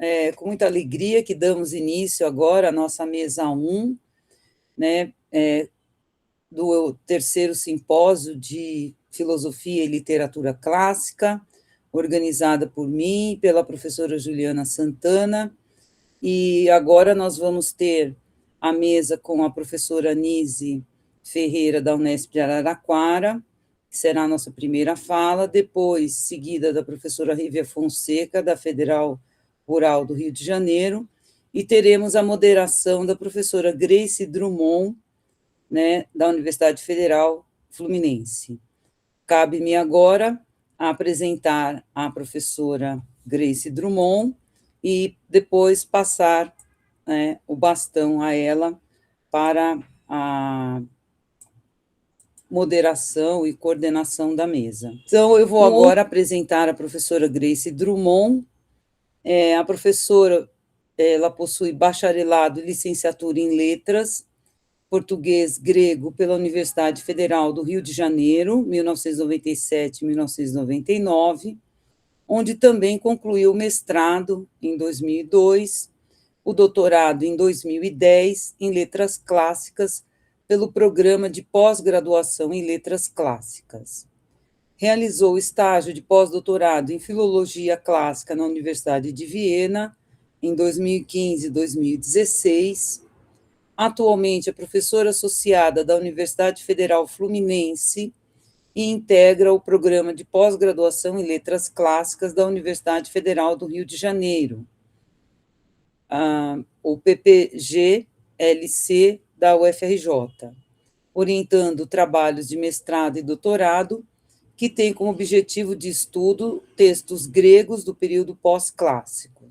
É com muita alegria que damos início agora à nossa mesa 1, né, do terceiro simpósio de Filosofia e Literatura Clássica, organizada por mim e pela professora Juliana Santana. E agora nós vamos ter a mesa com a professora Nise Ferreira, da Unesp de Araraquara, que será a nossa primeira fala, depois seguida da professora Rívia Fonseca, da Federal Rural do Rio de Janeiro, e teremos a moderação da professora Grace Drummond, né, da Universidade Federal Fluminense. Cabe-me agora apresentar a professora Grace Drummond e depois passar, né, o bastão a ela para a moderação e coordenação da mesa. Então, eu vou agora apresentar a professora Grace Drummond. A professora, ela possui bacharelado e licenciatura em letras, português grego pela Universidade Federal do Rio de Janeiro, 1997 e 1999, onde também concluiu o mestrado em 2002, o doutorado em 2010 em letras clássicas pelo programa de pós-graduação em letras clássicas. Realizou estágio de pós-doutorado em filologia clássica na Universidade de Viena em 2015 e 2016. Atualmente é professora associada da Universidade Federal Fluminense e integra o programa de pós-graduação em letras clássicas da Universidade Federal do Rio de Janeiro, o PPG-LC da UFRJ, orientando trabalhos de mestrado e doutorado que têm como objetivo de estudo textos gregos do período pós-clássico.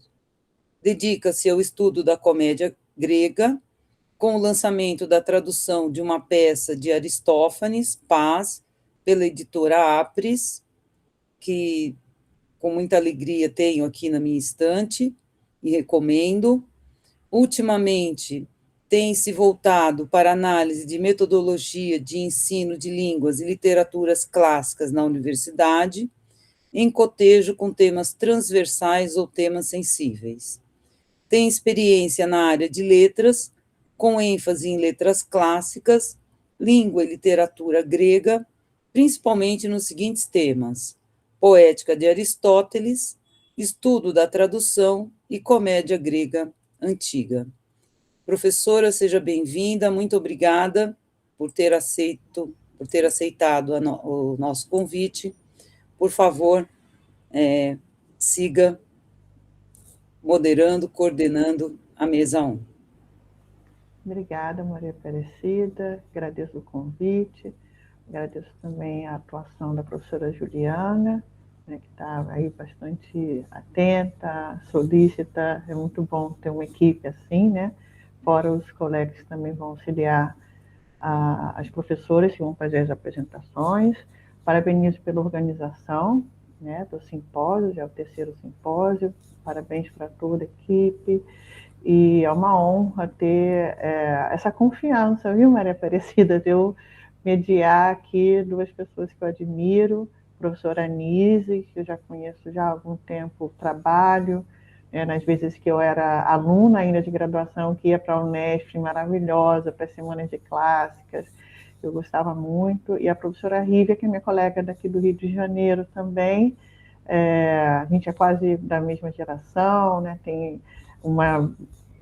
Dedica-se ao estudo da comédia grega, com o lançamento da tradução de uma peça de Aristófanes, Paz, pela editora Apres, que com muita alegria tenho aqui na minha estante e recomendo. Ultimamente, tem se voltado para análise de metodologia de ensino de línguas e literaturas clássicas na universidade, em cotejo com temas transversais ou temas sensíveis. Tem experiência na área de letras, com ênfase em letras clássicas, língua e literatura grega, principalmente nos seguintes temas: poética de Aristóteles, estudo da tradução e comédia grega antiga. Professora, seja bem-vinda, muito obrigada por ter aceitado o nosso convite. Por favor, siga moderando, coordenando a mesa 1. Obrigada, Maria Aparecida, agradeço o convite, agradeço também a atuação da professora Juliana, né, que está aí bastante atenta, solícita. É muito bom ter uma equipe assim, né? Fora os colegas que também vão auxiliar as professoras que vão fazer as apresentações. Parabenizo pela organização, né, do simpósio, já é o terceiro simpósio, parabéns para toda a equipe, e é uma honra ter essa confiança, viu, Maria Aparecida, de eu mediar aqui duas pessoas que eu admiro, a professora Nise, que eu já conheço já há algum tempo o trabalho, nas vezes que eu era aluna ainda de graduação, que ia para a Unesp, maravilhosa, para as semanas de clássicas, eu gostava muito, e a professora Rívia, que é minha colega daqui do Rio de Janeiro também, a gente é quase da mesma geração, né? Tem uma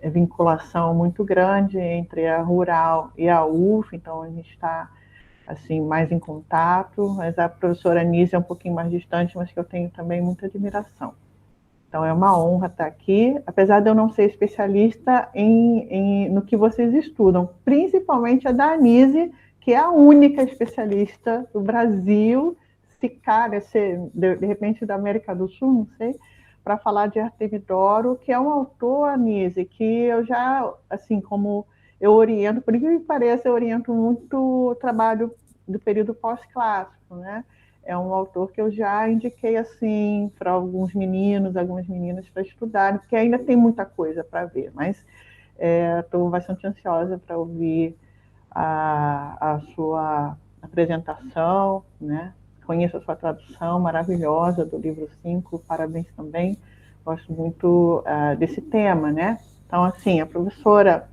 vinculação muito grande entre a Rural e a UF, então a gente está assim, mais em contato, mas a professora Nise é um pouquinho mais distante, mas que eu tenho também muita admiração. Então é uma honra estar aqui, apesar de eu não ser especialista no que vocês estudam, principalmente a da Nise, que é a única especialista do Brasil, se cara, de repente da América do Sul, não sei, para falar de Artemidoro, que é um autor, Anise, que eu já, assim, como eu oriento, por incrível que pareça, eu oriento muito o trabalho do período pós-clássico, né? É um autor que eu já indiquei, assim, para alguns meninos, algumas meninas para estudarem, porque ainda tem muita coisa para ver, mas estou bastante ansiosa para ouvir a sua apresentação, né? Conheço a sua tradução maravilhosa do livro 5, parabéns também gosto muito desse tema, né? Então, assim, a professora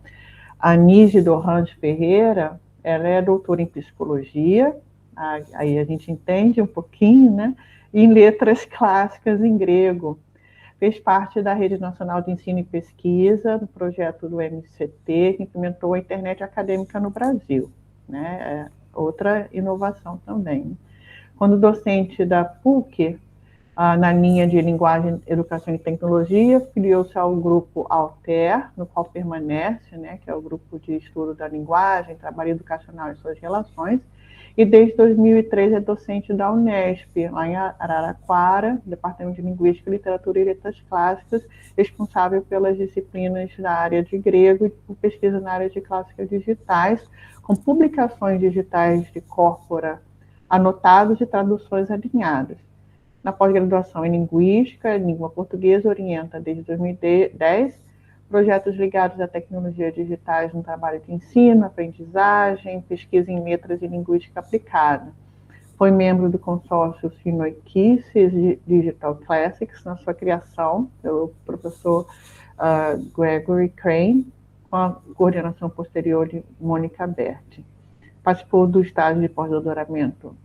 Anísio Dorrans Ferreira, ela é doutora em psicologia, aí a gente entende um pouquinho, né? E em letras clássicas em grego. Fez parte da Rede Nacional de Ensino e Pesquisa, do projeto do MCT, que implementou a internet acadêmica no Brasil, né? Outra inovação também. Quando docente da PUC, na linha de Linguagem, Educação e Tecnologia, filiou-se ao grupo Alter, no qual permanece, né, que é o grupo de estudo da linguagem, trabalho educacional e suas relações, e desde 2003 é docente da Unesp, lá em Araraquara, Departamento de Linguística, Literatura e Letras Clássicas, responsável pelas disciplinas da área de grego e por pesquisa na área de clássicas digitais, com publicações digitais de corpora anotados e traduções alinhadas. Na pós-graduação em Linguística, Língua Portuguesa, orienta desde 2010 projetos ligados à tecnologia digitais no trabalho de ensino, aprendizagem, pesquisa em letras e linguística aplicada. Foi membro do consórcio Sinoikis Digital Classics na sua criação, pelo professor Gregory Crane, com a coordenação posterior de Mônica Berti. Participou do estágio de pós-doutoramento,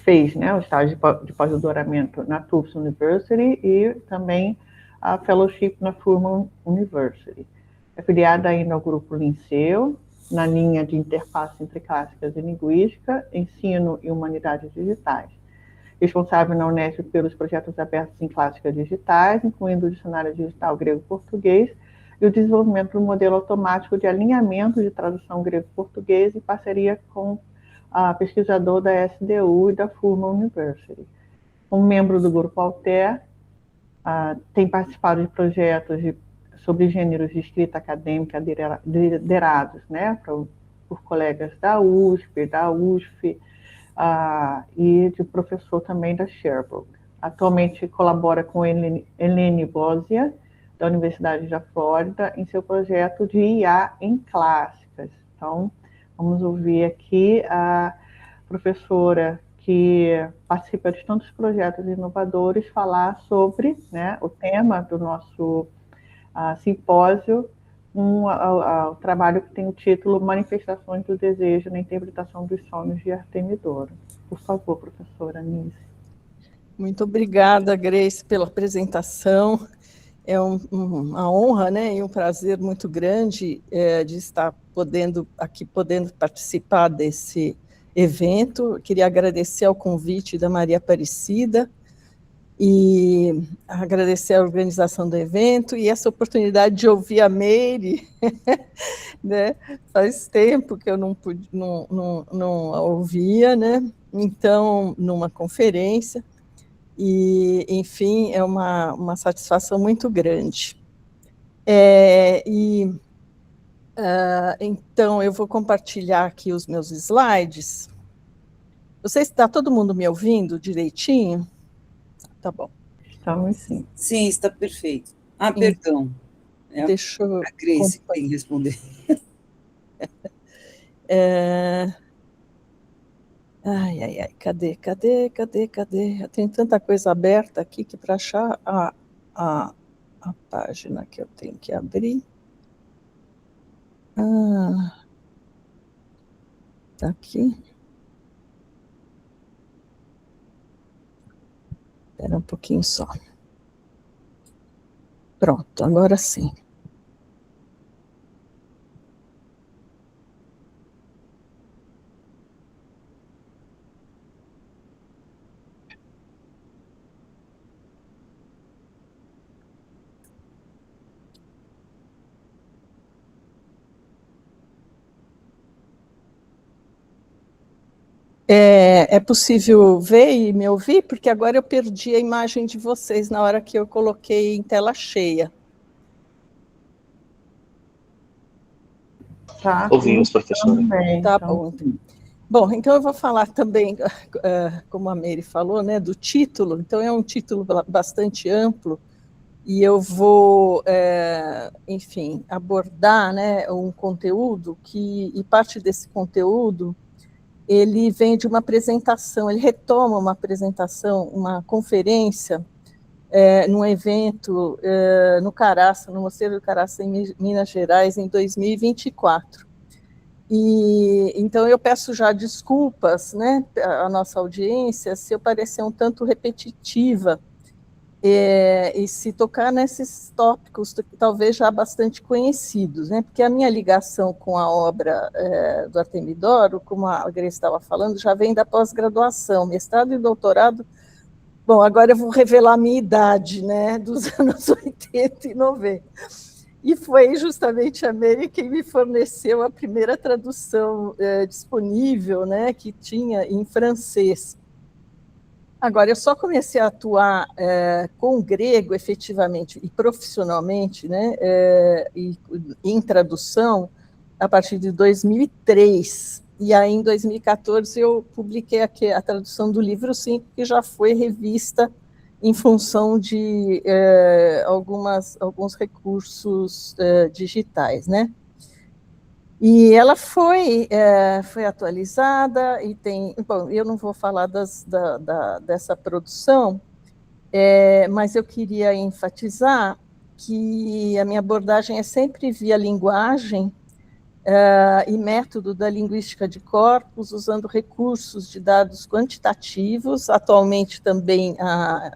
fez, né, o estágio de pós-doutoramento na Tufts University e também a fellowship na Furman University. É filiada ainda ao grupo Linceu, na linha de interface entre clássicas e linguística, ensino e humanidades digitais. Responsável na Unesp pelos projetos abertos em clássicas digitais, incluindo o dicionário digital grego-português e o desenvolvimento do modelo automático de alinhamento de tradução grego-português em parceria com pesquisador da SDU e da Furman University. Como membro do grupo Alter, tem participado de projetos sobre gêneros de escrita acadêmica liderados, né, por colegas da USP, da USF, e de professor também da Sherbrooke. Atualmente colabora com Helene Bosia, da Universidade da Flórida, em seu projeto de IA em clássicas. Então, vamos ouvir aqui a professora que participa de tantos projetos inovadores falar sobre, né, o tema do nosso simpósio, o trabalho que tem o título Manifestações do Desejo na Interpretação dos Sonhos de Artemidoro. Por favor, professora Anísio. Muito obrigada, Grace, pela apresentação. É uma honra, né, e um prazer muito grande de estar podendo participar desse evento. Eu queria agradecer ao convite da Maria Aparecida e agradecer a organização do evento e essa oportunidade de ouvir a Meire, né? Faz tempo que eu não a ouvia, né? Então, numa conferência. E, enfim, é uma satisfação muito grande. Então, eu vou compartilhar aqui os meus slides. Está todo mundo me ouvindo direitinho? Tá bom. Estamos sim. Sim, está perfeito. Perdão. Deixa eu... A Grace tem que responder. Cadê? Eu tenho tanta coisa aberta aqui que para achar a página que eu tenho que abrir. Tá aqui. Espera um pouquinho só. Pronto, agora sim. É possível ver e me ouvir? Porque agora eu perdi a imagem de vocês na hora que eu coloquei em tela cheia. Tá. Ouvimos, professora. Tá bom. Bom, então eu vou falar também, como a Meire falou, né, do título. Então é um título bastante amplo e eu vou, enfim, abordar, né, um conteúdo e parte desse conteúdo ele vem de uma apresentação, ele retoma uma apresentação, uma conferência num evento no Caraça, no Mosteiro do Caraça, em Minas Gerais, em 2024. E então eu peço já desculpas, né, à nossa audiência, se eu parecer um tanto repetitiva, e se tocar nesses tópicos talvez já bastante conhecidos, né, porque a minha ligação com a obra do Artemidoro, como a Grace estava falando, já vem da pós-graduação, mestrado e doutorado. Bom, agora eu vou revelar a minha idade, né, dos anos 80 e 90. E foi justamente a Mary quem me forneceu a primeira tradução disponível, né, que tinha em francês. Agora, eu só comecei a atuar com o grego, efetivamente, e profissionalmente, né, em tradução, a partir de 2003. E aí, em 2014, eu publiquei aqui a tradução do livro 5, que já foi revista em função de alguns recursos digitais, né? E ela foi atualizada e tem... Bom, eu não vou falar dessa produção, mas eu queria enfatizar que a minha abordagem é sempre via linguagem e método da linguística de corpos, usando recursos de dados quantitativos, atualmente também a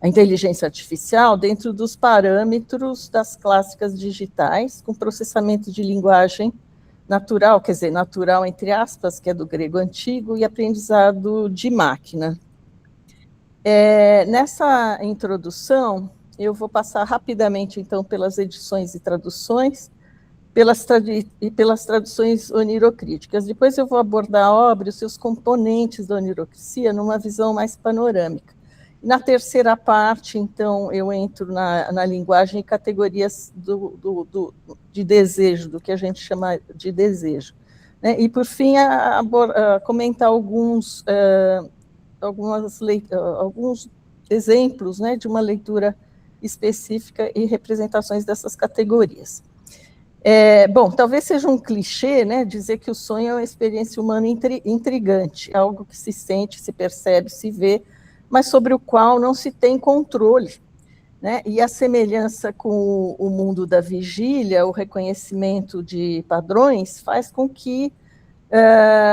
inteligência artificial, dentro dos parâmetros das clássicas digitais, com processamento de linguagem natural, quer dizer, natural entre aspas, que é do grego antigo, e aprendizado de máquina. Nessa introdução, eu vou passar rapidamente, então, pelas edições e traduções, pelas traduções onirocríticas. Depois eu vou abordar a obra e os seus componentes da onirocricia numa visão mais panorâmica. Na terceira parte, então, eu entro na linguagem e categorias de desejo, do que a gente chama de desejo. Né? E, por fim, comentar alguns exemplos, né, de uma leitura específica e representações dessas categorias. Bom, talvez seja um clichê, né, dizer que o sonho é uma experiência humana intrigante, algo que se sente, se percebe, se vê, mas sobre o qual não se tem controle, né? E a semelhança com o mundo da vigília, o reconhecimento de padrões, faz com que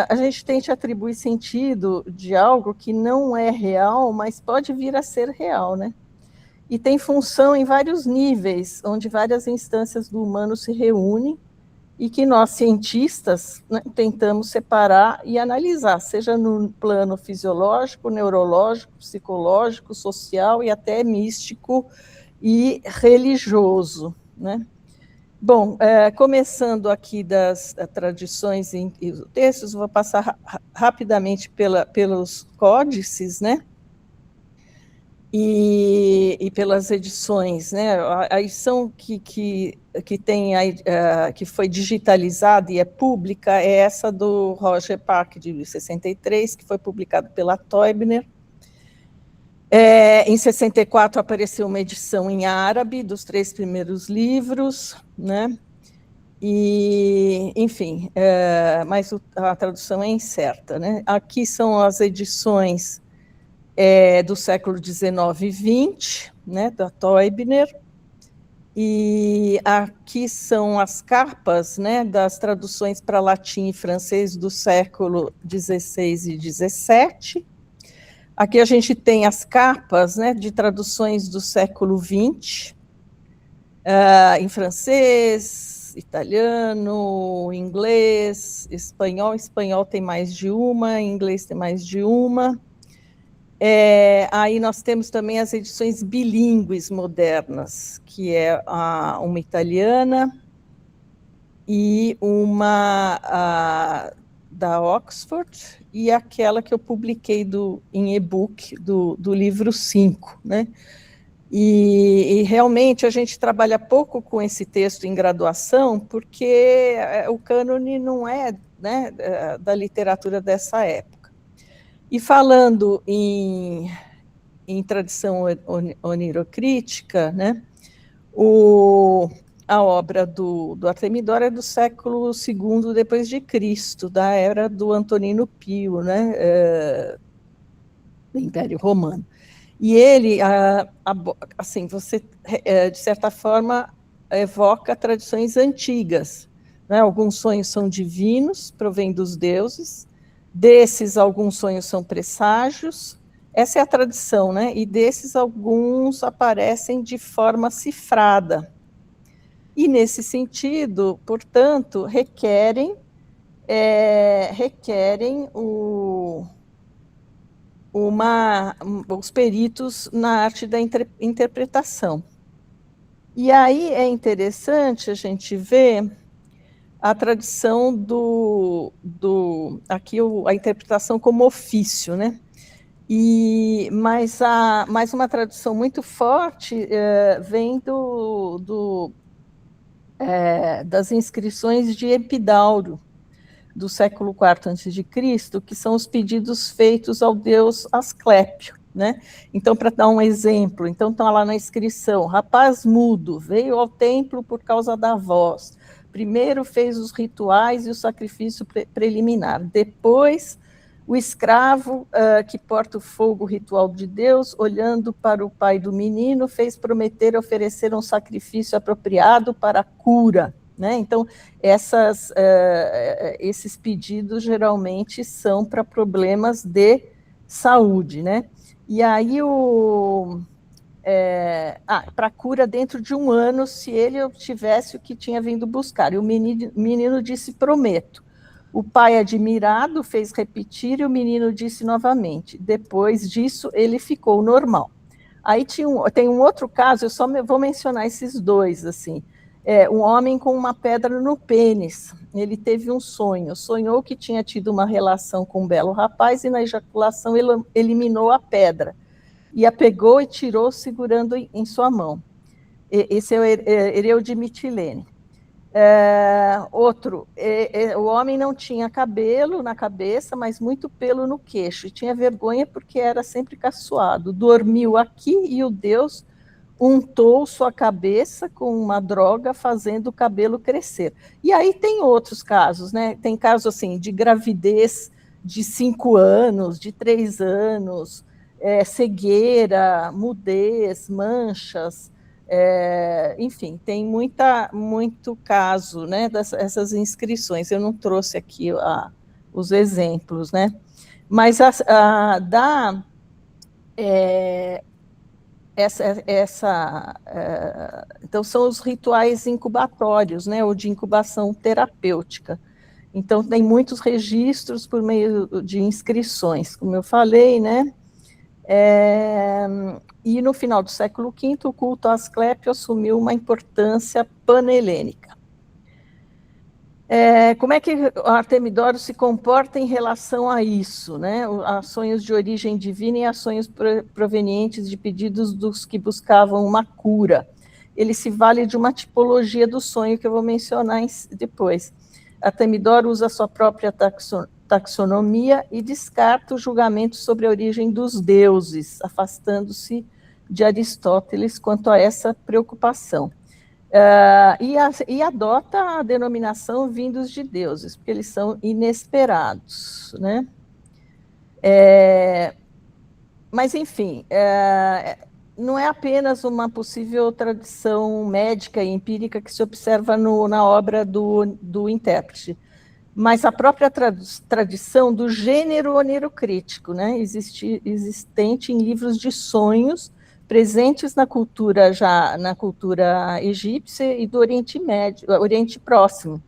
a gente tente atribuir sentido de algo que não é real, mas pode vir a ser real, né? E tem função em vários níveis, onde várias instâncias do humano se reúnem e que nós, cientistas, né, tentamos separar e analisar, seja no plano fisiológico, neurológico, psicológico, social e até místico e religioso, né? Bom, começando aqui das tradições e textos, vou passar rapidamente pelos códices, né? E pelas edições, né? A edição que foi digitalizada e é pública é essa do Roger Park, de 63, que foi publicada pela Teubner. Em 64 apareceu uma edição em árabe dos 3 primeiros livros, né? E, enfim, mas a tradução é incerta, né? Aqui são as edições do século XIX e XX, né, da Teubner, e aqui são as capas, né, das traduções para latim e francês do século XVI e XVII. Aqui a gente tem as capas, né, de traduções do século XX, em francês, italiano, inglês, espanhol. Espanhol tem mais de uma, inglês tem mais de uma. Aí nós temos também as edições bilíngues modernas, que é uma italiana e uma da Oxford, e aquela que eu publiquei em e-book do livro 5, né? E realmente a gente trabalha pouco com esse texto em graduação, porque o cânone não é, né, da literatura dessa época. E falando em tradição onirocrítica, né, a obra do Artemidoro é do século II depois de Cristo, da era do Antonino Pio, né, do Império Romano. E ele, assim, você, de certa forma, evoca tradições antigas, né? Alguns sonhos são divinos, provêm dos deuses, desses alguns sonhos são presságios, essa é a tradição, né? E desses alguns aparecem de forma cifrada. E, nesse sentido, portanto, requerem os peritos na arte da interpretação. E aí é interessante a gente ver a tradição aqui a interpretação como ofício, né? Mas uma tradição muito forte vem das inscrições de Epidauro, do século IV a.C., que são os pedidos feitos ao deus Asclépio, né? Então, para dar um exemplo, então está lá na inscrição: rapaz mudo, veio ao templo por causa da voz. Primeiro fez os rituais e o sacrifício preliminar. Depois, o escravo que porta o fogo ritual de Deus, olhando para o pai do menino, fez prometer oferecer um sacrifício apropriado para a cura. Né? Então, esses pedidos geralmente são para problemas de saúde, né? E aí, para a cura dentro de 1 ano, se ele obtivesse o que tinha vindo buscar. E o menino disse: prometo. O pai, admirado, fez repetir e o menino disse novamente. Depois disso, ele ficou normal. Aí tem um outro caso, eu só vou mencionar esses dois, assim. Um homem com uma pedra no pênis. Ele teve um sonho, sonhou que tinha tido uma relação com um belo rapaz e na ejaculação ele eliminou a pedra e a pegou e tirou segurando em sua mão. Esse é o Hereu de Mitilene. Outro, o homem não tinha cabelo na cabeça, mas muito pelo no queixo, e tinha vergonha porque era sempre caçoado. Dormiu aqui e o deus untou sua cabeça com uma droga, fazendo o cabelo crescer. E aí tem outros casos, né? Tem casos assim, de gravidez de 5 anos, de 3 anos, cegueira, mudez, manchas, enfim, tem muito caso, né, dessas inscrições. Eu não trouxe aqui os exemplos, né? Mas então, são os rituais incubatórios, né, ou de incubação terapêutica. Então, tem muitos registros por meio de inscrições, como eu falei, né? E no final do século V, o culto a Asclépio assumiu uma importância panhelênica. Como é que Artemidoro se comporta em relação a isso, né? A sonhos de origem divina e a sonhos provenientes de pedidos dos que buscavam uma cura. Ele se vale de uma tipologia do sonho que eu vou mencionar depois. Artemidoro usa a sua própria taxonomia e descarta o julgamento sobre a origem dos deuses, afastando-se de Aristóteles quanto a essa preocupação. E adota a denominação vindos de deuses, porque eles são inesperados, né? Mas, enfim, não é apenas uma possível tradição médica e empírica que se observa na obra do intérprete, mas a própria tradição do gênero onerocrítico, né? Existente em livros de sonhos, presentes na cultura egípcia e do Oriente Próximo,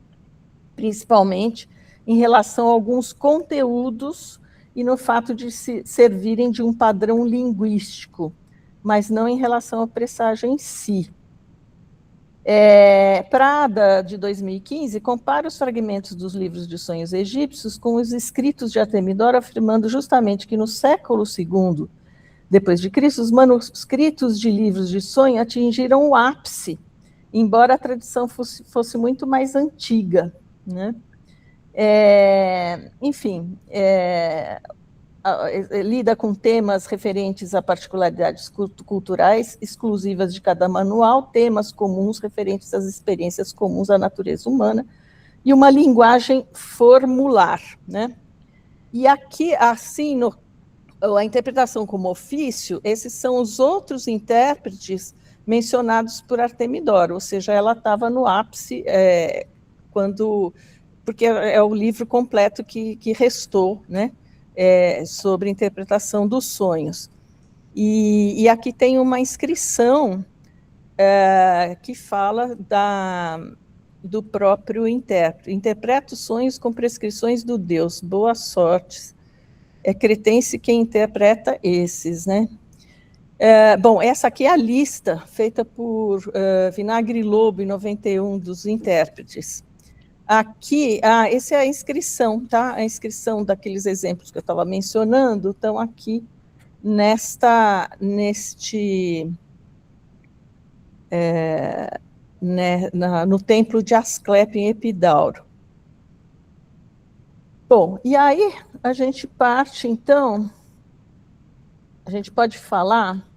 principalmente em relação a alguns conteúdos e no fato de servirem de um padrão linguístico, mas não em relação ao presságio em si. Prada, de 2015, compara os fragmentos dos livros de sonhos egípcios com os escritos de Artemidoro, afirmando justamente que no século II depois de Cristo, os manuscritos de livros de sonho atingiram o ápice, embora a tradição fosse muito mais antiga, né? Enfim, lida com temas referentes a particularidades culturais exclusivas de cada manual, temas comuns referentes às experiências comuns à natureza humana, e uma linguagem formular, né? E aqui, assim, a interpretação como ofício, esses são os outros intérpretes mencionados por Artemidoro, ou seja, ela estava no ápice porque é o livro completo que restou, né, sobre interpretação dos sonhos. E aqui tem uma inscrição que fala do próprio intérprete. Interpreta os sonhos com prescrições do Deus, boa sorte. É cretense quem interpreta esses, né? Bom, essa aqui é a lista feita por Vinagre Lobo, em 91, dos intérpretes. Aqui, essa é a inscrição, tá? A inscrição daqueles exemplos que eu estava mencionando, estão aqui no templo de Asclepio, em Epidauro. Bom, e aí a gente parte, então, a gente pode falar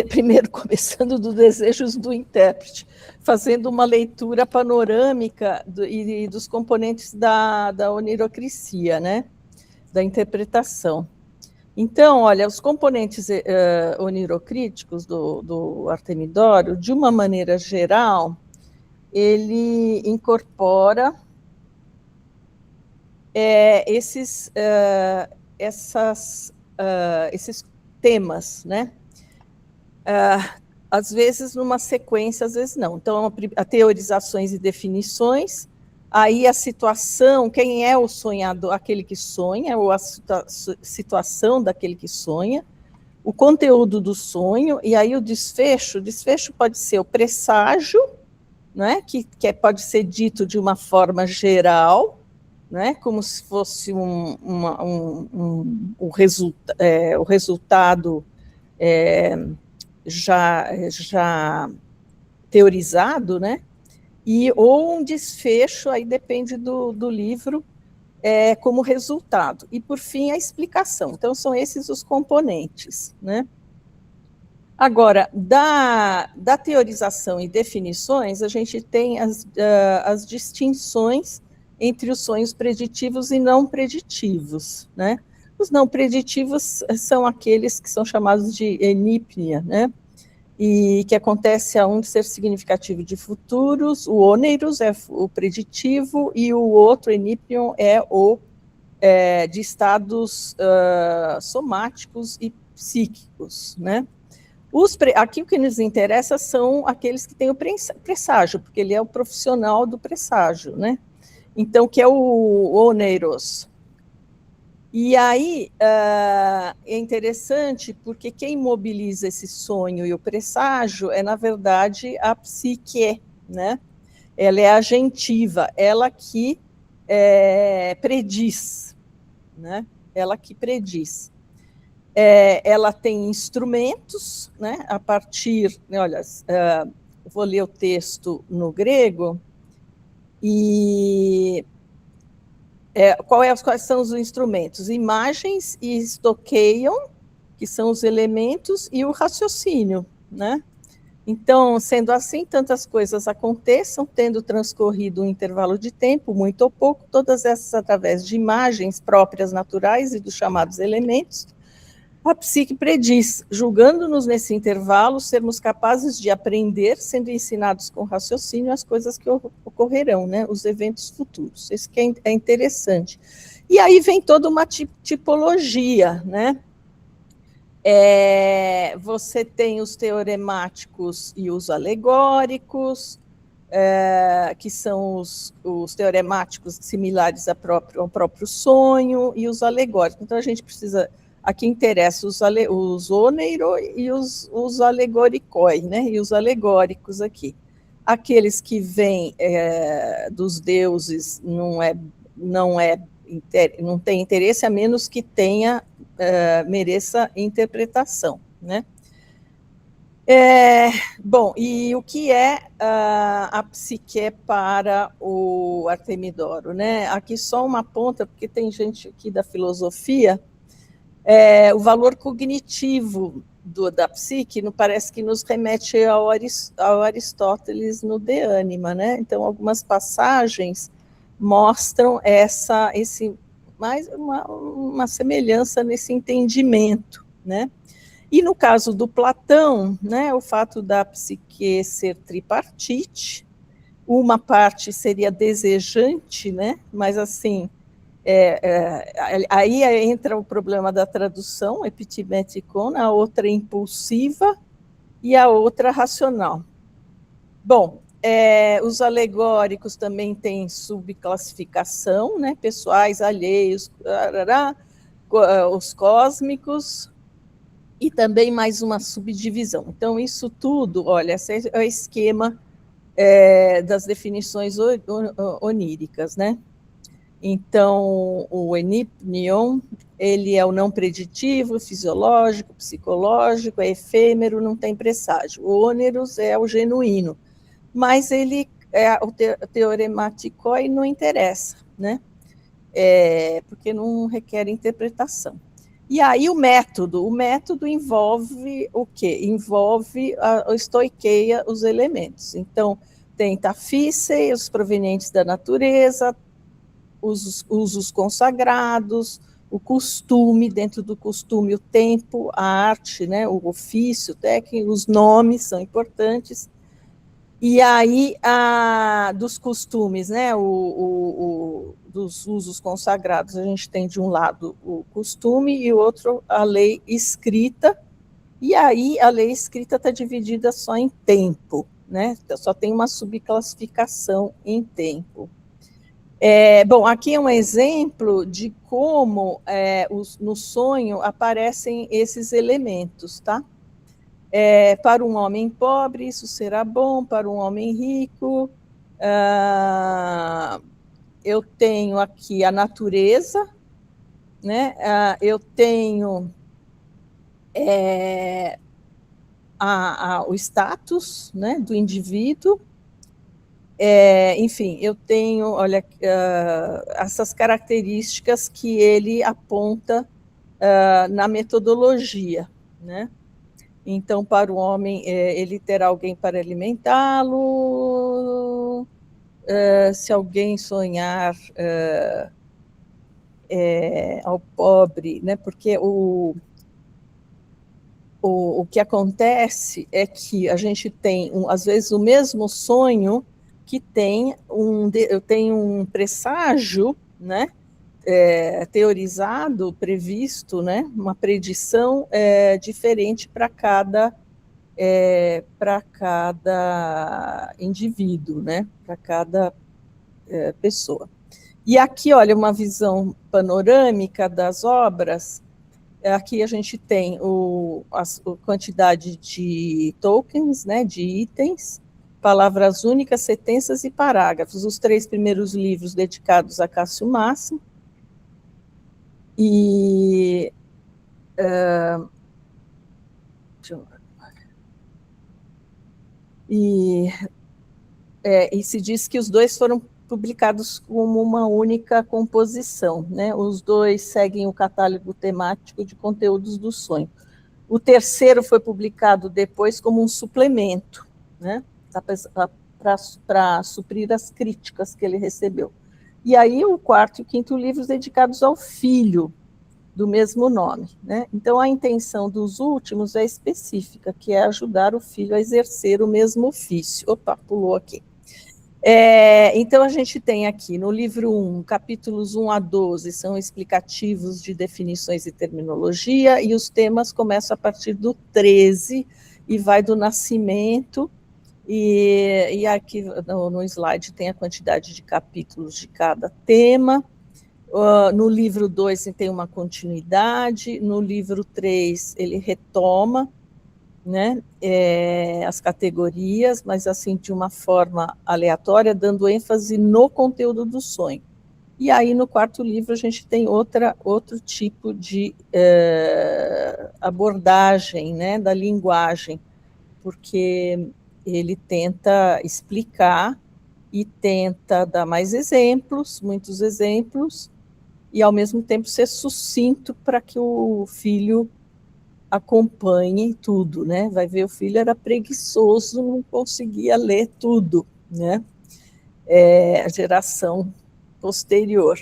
primeiro começando dos desejos do intérprete, fazendo uma leitura panorâmica e dos componentes da onirocricia, né? Da interpretação. Então, olha, os componentes onirocríticos do Artemidoro, de uma maneira geral, ele incorpora esses temas, né? Às vezes numa sequência, às vezes não. Então, a teorizações e definições, aí a situação, quem é o sonhador, aquele que sonha, ou a situação daquele que sonha, o conteúdo do sonho, e aí o desfecho pode ser o presságio, né, que pode ser dito de uma forma geral, né, como se fosse o resultado já teorizado, né? Ou um desfecho, aí depende do livro, como resultado. E, por fim, a explicação. Então, são esses os componentes, né? Agora, da teorização e definições, a gente tem as distinções entre os sonhos preditivos e não preditivos, né? Os não preditivos são aqueles que são chamados de enípnia, né? E que acontece a um de ser significativo de futuros, o oneiros é o preditivo, e o outro, enípnion, é o de estados somáticos e psíquicos, né? Aqui o que nos interessa são aqueles que têm o presságio, porque ele é o profissional do presságio, né? Então, que é o oneiros. E aí é interessante porque quem mobiliza esse sonho e o presságio é, na verdade, a psique, né? Ela é agentiva, ela que prediz, né? Ela que prediz. Ela tem instrumentos, né? A partir, olha, vou ler o texto no grego, e quais são os instrumentos? Imagens e estoqueiam, que são os elementos, e o raciocínio, né? Então, sendo assim, tantas coisas aconteçam, tendo transcorrido um intervalo de tempo, muito ou pouco, todas essas através de imagens próprias naturais e dos chamados elementos, a psique prediz, julgando-nos nesse intervalo, sermos capazes de aprender, sendo ensinados com raciocínio, as coisas que ocorrerão, né, os eventos futuros. Isso que é interessante. E aí vem toda uma tipologia, né? Você tem os teoremáticos e os alegóricos, que são os teoremáticos similares ao próprio sonho, e os alegóricos. Então, a gente precisa... Aqui interessa os oneiro e os alegoricoi, né? E os alegóricos aqui. Aqueles que vêm dos deuses não tem interesse, a menos que mereça interpretação, né? Bom, e o que é a psique para o Artemidoro, né? Aqui só uma ponta, porque tem gente aqui da filosofia. O valor cognitivo da psique parece que nos remete ao Aristóteles no De Anima, né? Então, algumas passagens mostram esse mas uma semelhança nesse entendimento, né? E no caso do Platão, né, o fato da psique ser tripartite, uma parte seria desejante, né, mas assim, aí entra o problema da tradução, epitimetikon, a outra impulsiva e a outra racional. Bom, os alegóricos também têm subclassificação, né, pessoais, alheios, os cósmicos, e também mais uma subdivisão. Então, isso tudo, olha, esse é o esquema das definições oníricas, né? Então, o enipnion, ele é o não preditivo, fisiológico, psicológico, é efêmero, não tem presságio. O ôneros é o genuíno, mas ele o teorematicoi não interessa, né? Porque não requer interpretação. E aí o método envolve o quê? Envolve a estoiqueia, os elementos. Então, tem tafícei, os provenientes da natureza, os usos consagrados, o costume, dentro do costume, o tempo, a arte, né, o ofício, técnico, os nomes são importantes. E aí, dos costumes, né, dos usos consagrados, a gente tem de um lado o costume e o outro a lei escrita, e aí a lei escrita está dividida só em tempo, né, só tem uma subclassificação em tempo. Bom, aqui é um exemplo de como no sonho aparecem esses elementos, tá? Para um homem pobre, isso será bom, para um homem rico. Eu tenho aqui a natureza, né? Eu tenho o status, né, do indivíduo. Enfim, eu tenho, olha, essas características que ele aponta na metodologia, né? Então, para o homem, ele terá alguém para alimentá-lo. Se alguém sonhar ao pobre, né? Porque o que acontece é que a gente tem, às vezes, o mesmo sonho que tem eu tenho um presságio, né? Teorizado, previsto, né? Uma predição diferente para cada indivíduo, né? Para cada pessoa. E aqui, olha, uma visão panorâmica das obras. Aqui a gente tem a quantidade de tokens, né, de itens, palavras únicas, sentenças e parágrafos. Os 3 primeiros livros dedicados a Cássio Máximo. E se diz que os 2 foram publicados como uma única composição, né? Os 2 seguem o catálogo temático de conteúdos do sonho. O terceiro foi publicado depois como um suplemento, né? Para suprir as críticas que ele recebeu. E aí o 4º e 5º livros dedicados ao filho, do mesmo nome, né? Então, a intenção dos últimos é específica, que é ajudar o filho a exercer o mesmo ofício. Opa, pulou aqui. Então, a gente tem aqui, no livro 1, capítulos 1 a 12, são explicativos de definições e terminologia, e os temas começam a partir do 13, e vai do nascimento, e aqui no slide tem a quantidade de capítulos de cada tema. No livro 2 tem uma continuidade, no livro 3 ele retoma, né, as categorias, mas assim de uma forma aleatória, dando ênfase no conteúdo do sonho. E aí no 4º livro a gente tem outro tipo de abordagem, né, da linguagem, porque ele tenta explicar e tenta dar mais exemplos, muitos exemplos, e ao mesmo tempo ser sucinto para que o filho acompanhe tudo, né? Vai ver, o filho era preguiçoso, não conseguia ler tudo, né? A geração posterior.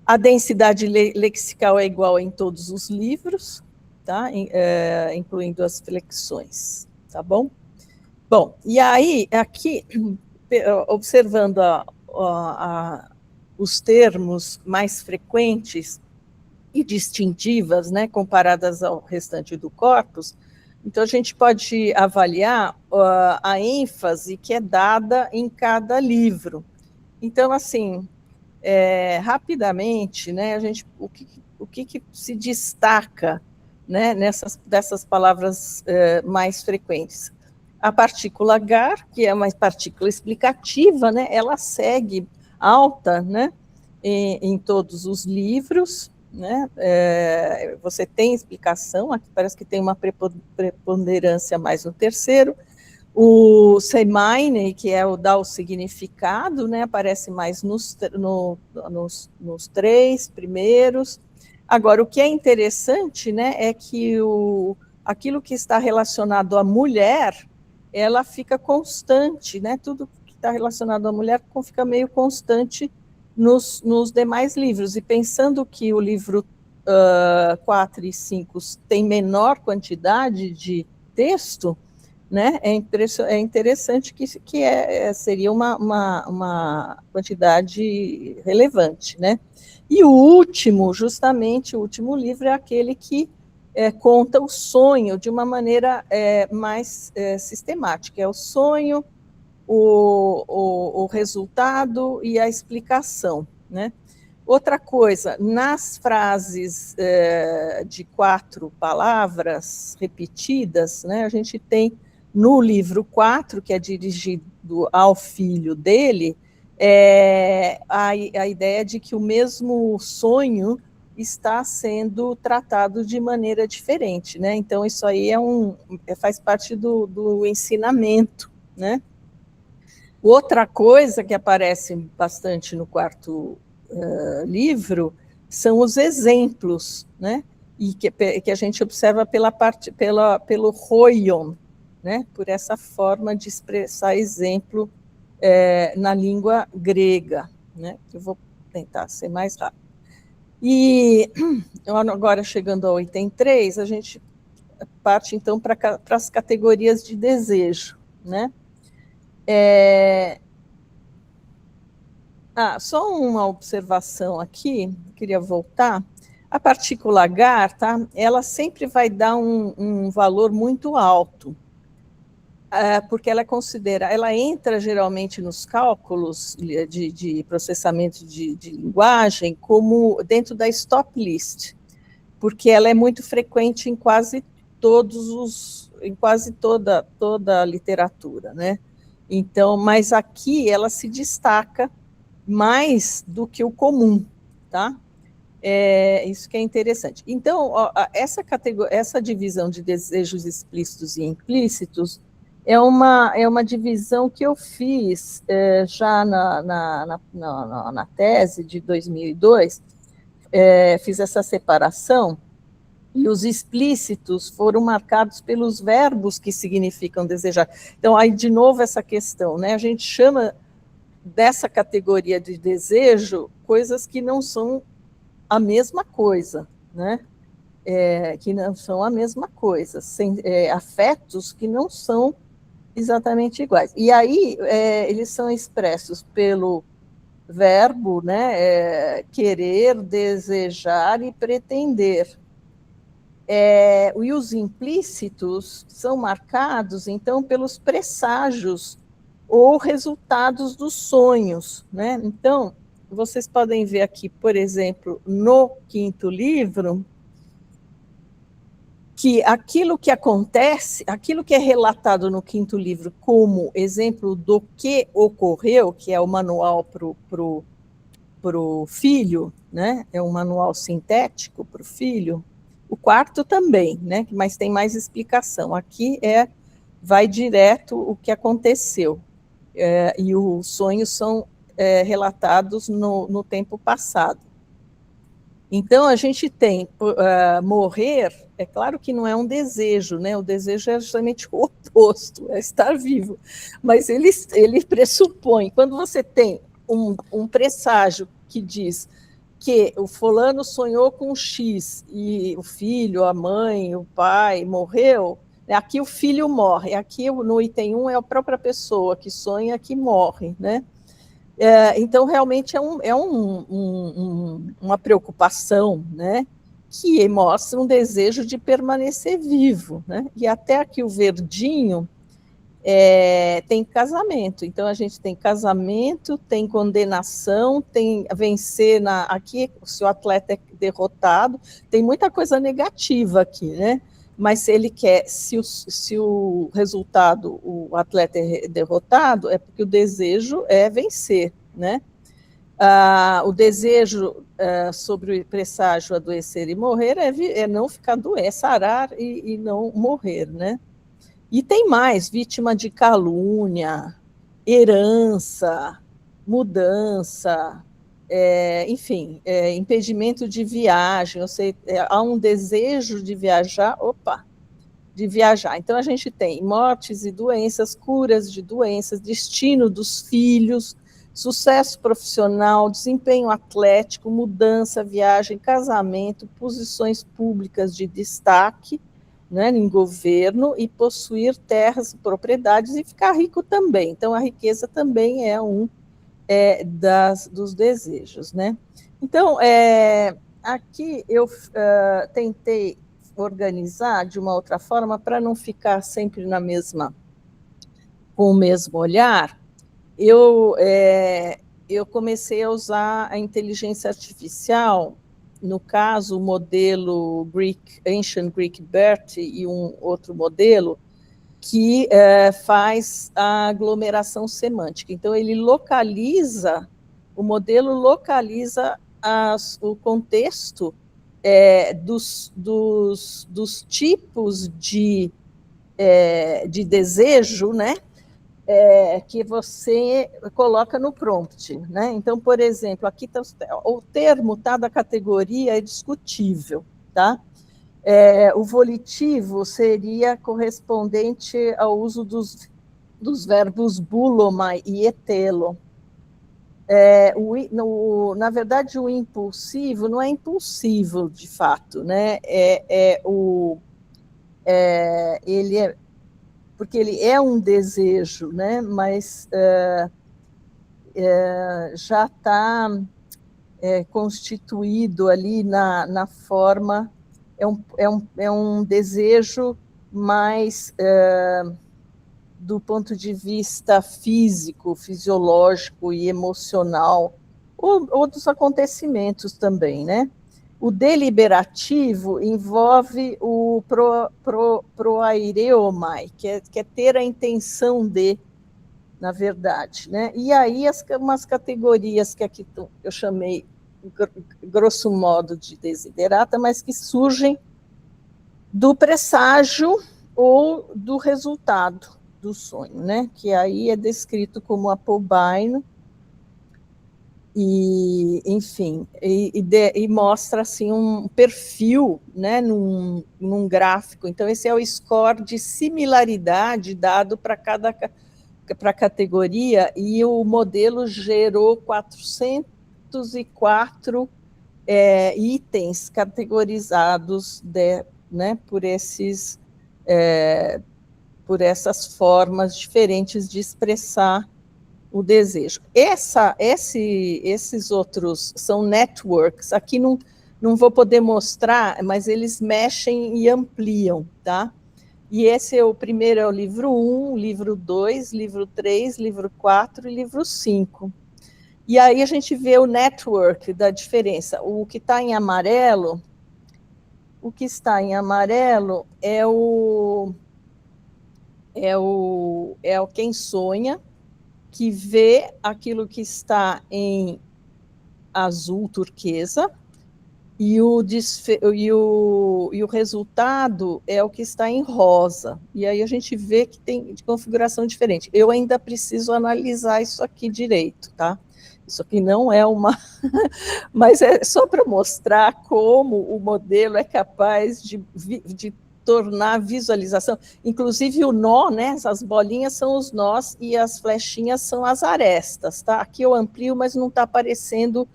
A densidade lexical é igual em todos os livros, tá? Incluindo as flexões, tá bom? Bom, e aí, aqui, observando os termos mais frequentes e distintivas, né, comparadas ao restante do corpus, então a gente pode avaliar a ênfase que é dada em cada livro. Então, assim, rapidamente, né, o que se destaca, né, dessas palavras mais frequentes? A partícula gar, que é uma partícula explicativa, né, ela segue alta, né, em todos os livros, né, você tem explicação, aqui parece que tem uma preponderância mais no terceiro. O semaine, que é o dar o significado, né, aparece mais nos 3 primeiros. Agora, o que é interessante, né, é que aquilo que está relacionado à mulher, ela fica constante, né, tudo que está relacionado à mulher fica meio constante nos demais livros, e pensando que o livro 4 e 5 tem menor quantidade de texto, né, é interessante que seria uma quantidade relevante, né? E justamente o último livro é aquele que conta o sonho de uma maneira mais sistemática. É o sonho, o resultado e a explicação, né? Outra coisa, nas frases de 4 palavras repetidas, né, a gente tem no livro 4, que é dirigido ao filho dele, a ideia de que o mesmo sonho está sendo tratado de maneira diferente, né? Então, isso aí faz parte do ensinamento, né? Outra coisa que aparece bastante no quarto livro são os exemplos, né? E que a gente observa pelo hoion, né? Por essa forma de expressar exemplo na língua grega, né? Eu vou tentar ser mais rápido. E agora, chegando ao item 3, a gente parte, então, para as categorias de desejo, né? Só uma observação aqui, queria voltar. A partícula gar, tá? Ela sempre vai dar um valor muito alto, porque ela entra geralmente nos cálculos de processamento de linguagem como dentro da stop list, porque ela é muito frequente em quase toda a literatura, né? Então, mas aqui ela se destaca mais do que o comum, tá? Isso que é interessante. Então, essa divisão de desejos explícitos e implícitos é uma divisão que eu fiz já na tese de 2002, fiz essa separação, e os explícitos foram marcados pelos verbos que significam desejar. Então, aí, de novo, essa questão, né? A gente chama dessa categoria de desejo coisas que não são a mesma coisa, né? Que não são a mesma coisa, afetos que não são exatamente iguais. E aí eles são expressos pelo verbo, né? Querer, desejar e pretender. E os implícitos são marcados, então, pelos presságios ou resultados dos sonhos, né? Então, vocês podem ver aqui, por exemplo, no 5º livro, que aquilo que acontece, aquilo que é relatado no 5º livro como exemplo do que ocorreu, que é o manual para o filho, né? É um manual sintético para o filho. O 4º também, né? Mas tem mais explicação. Aqui vai direto o que aconteceu. E os sonhos são relatados no tempo passado. Então, a gente tem morrer, é claro que não é um desejo, né? O desejo é justamente o oposto, é estar vivo. Mas ele pressupõe, quando você tem um presságio que diz que o fulano sonhou com X e o filho, a mãe, o pai morreu, aqui o filho morre, aqui no item 1 é a própria pessoa que sonha que morre, né? Então, realmente uma preocupação, né? Que mostra um desejo de permanecer vivo, né? E até aqui o verdinho tem casamento. Então, a gente tem casamento, tem condenação, tem vencer aqui, se o atleta é derrotado, tem muita coisa negativa aqui, né? Mas se ele quer, se o resultado, o atleta é derrotado, é porque o desejo é vencer, né? O desejo sobre o presságio adoecer e morrer é não ficar doente, sarar e não morrer, né? E tem mais, vítima de calúnia, herança, mudança, enfim, impedimento de viagem, ou seja, há um desejo de viajar, Então, a gente tem mortes e doenças, curas de doenças, destino dos filhos, sucesso profissional, desempenho atlético, mudança, viagem, casamento, posições públicas de destaque, né, em governo, e possuir terras, propriedades e ficar rico também. Então, a riqueza também é dos desejos, né? Então, aqui eu tentei organizar de uma outra forma para não ficar sempre com o mesmo olhar. Eu comecei a usar a inteligência artificial, no caso, o modelo Ancient Greek BERT e um outro modelo que faz a aglomeração semântica. Então, o modelo localiza o contexto dos tipos de desejo, né? Que você coloca no prompt, né? Então, por exemplo, aqui tá, o termo da categoria é discutível, tá? O volitivo seria correspondente ao uso dos verbos bulomai e etelo. Na verdade, o impulsivo não é impulsivo, de fato, né? Porque ele é um desejo, né? Mas já está constituído ali na forma, é um desejo mais do ponto de vista físico, fisiológico e emocional, ou dos acontecimentos também, né? O deliberativo envolve o proaireomai, que é ter a intenção de, na verdade, né? E aí umas categorias que aqui eu chamei, grosso modo, de desiderata, mas que surgem do presságio ou do resultado do sonho, né? Que aí é descrito como apobaino, e, enfim, e mostra assim um perfil, né, num gráfico. Então, esse é o score de similaridade dado para a categoria, e o modelo gerou 404 itens categorizados né, por essas formas diferentes de expressar o desejo. Esses outros são networks, aqui não vou poder mostrar, mas eles mexem e ampliam, tá? E o primeiro é o livro 1, livro 2, livro 3, livro 4 e livro 5. E aí a gente vê o network da diferença. O que está em amarelo, é o quem sonha, que vê aquilo que está em azul turquesa, e o resultado é o que está em rosa. E aí a gente vê que tem de configuração diferente. Eu ainda preciso analisar isso aqui direito, tá? Isso aqui não é mas é só para mostrar como o modelo é capaz de tornar a visualização, inclusive o nó, né? As bolinhas são os nós e as flechinhas são as arestas, tá? Aqui eu amplio, mas não está aparecendo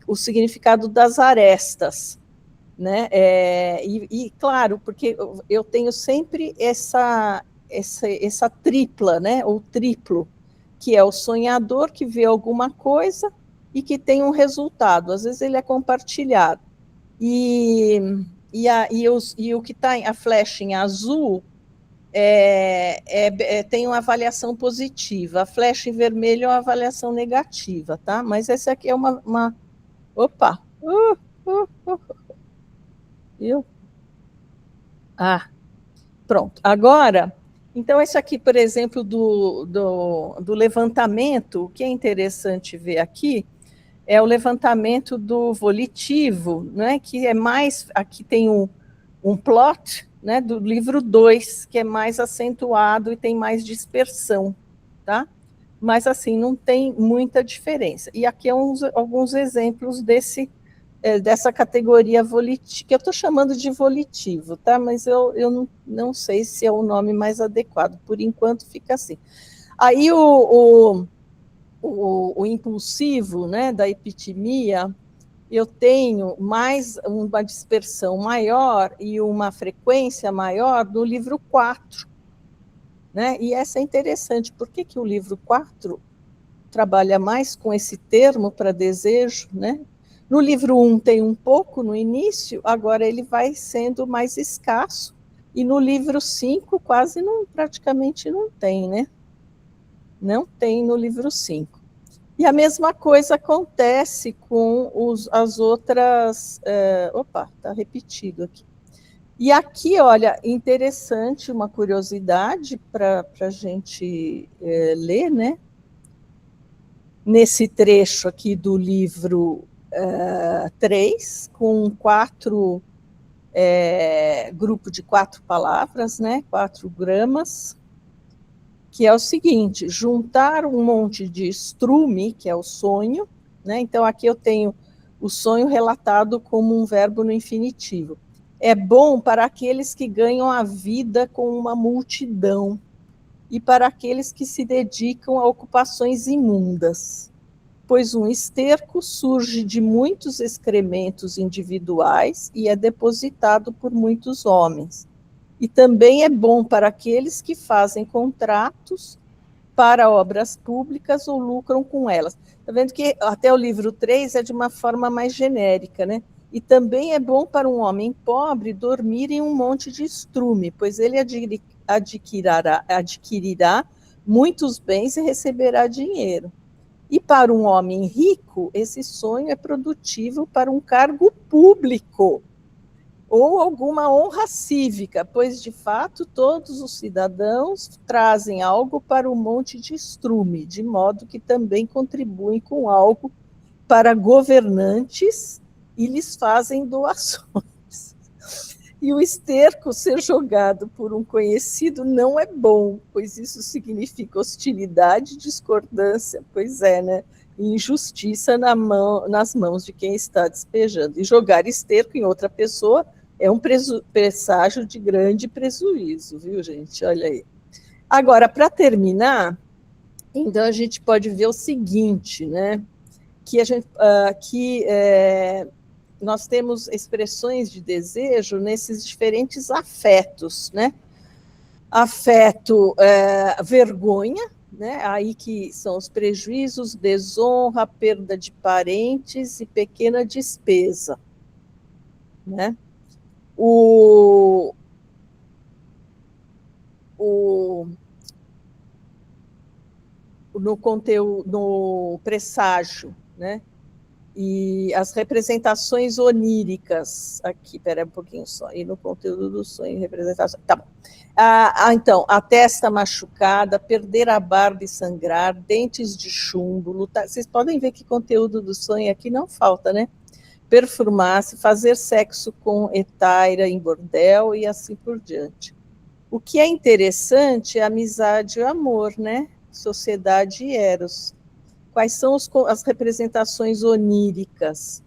o significado das arestas, né? E claro, porque eu tenho sempre essa tripla, né? Ou triplo, que é o sonhador que vê alguma coisa e que tem um resultado. Às vezes ele é compartilhado. E o que está a flecha em azul tem uma avaliação positiva, a flecha em vermelho é uma avaliação negativa, tá? Mas essa aqui é uma... Opa! Viu? Pronto. Agora, então, esse aqui, por exemplo, do levantamento, o que é interessante ver aqui é o levantamento do volitivo, né, que é mais... Aqui tem um plot, né, do livro 2, que é mais acentuado e tem mais dispersão, tá? Mas, assim, não tem muita diferença. E aqui alguns exemplos dessa categoria volitivo, que eu estou chamando de volitivo, tá? Mas eu não sei se é o nome mais adequado, por enquanto fica assim. Aí o impulsivo, né, da epitimia, eu tenho mais uma dispersão maior e uma frequência maior no livro 4, né? E essa é interessante. Por que o livro 4 trabalha mais com esse termo para desejo, né? No livro 1 tem um pouco no início, agora ele vai sendo mais escasso, e no livro 5 praticamente não tem, né? Não tem no livro 5. E a mesma coisa acontece com as outras... opa, está repetido aqui. E aqui, olha, interessante, uma curiosidade para a gente ler, né? Nesse trecho aqui do livro 3, com 4 grupo de 4 palavras, né? 4 gramas, que é o seguinte: juntar um monte de estrume, que é o sonho, né? Então, aqui eu tenho o sonho relatado como um verbo no infinitivo. É bom para aqueles que ganham a vida com uma multidão e para aqueles que se dedicam a ocupações imundas, pois um esterco surge de muitos excrementos individuais e é depositado por muitos homens. E também é bom para aqueles que fazem contratos para obras públicas ou lucram com elas. Está vendo que até o livro 3 é de uma forma mais genérica, né? E também é bom para um homem pobre dormir em um monte de estrume, pois ele adquirirá muitos bens e receberá dinheiro. E para um homem rico, esse sonho é produtivo para um cargo público ou alguma honra cívica, pois, de fato, todos os cidadãos trazem algo para o monte de estrume, de modo que também contribuem com algo para governantes e lhes fazem doações. E o esterco ser jogado por um conhecido não é bom, pois isso significa hostilidade, discordância, pois é, né? Injustiça nas mãos de quem está despejando. E jogar esterco em outra pessoa é um presságio de grande prejuízo, viu, gente? Olha aí. Agora, para terminar, então a gente pode ver o seguinte, né? Que nós temos expressões de desejo nesses diferentes afetos, né? Afeto, vergonha, né? Aí que são os prejuízos, desonra, perda de parentes e pequena despesa, né? No conteúdo, no presságio, né? E as representações oníricas, aqui, espera um pouquinho só, e no conteúdo do sonho, representação, tá bom. Então, a testa machucada, perder a barba e sangrar, dentes de chumbo, lutar, vocês podem ver que conteúdo do sonho aqui não falta, né? Perfumar-se, fazer sexo com etaira em bordel e assim por diante. O que é interessante é a amizade e o amor, né? Sociedade e eros. Quais são as representações oníricas?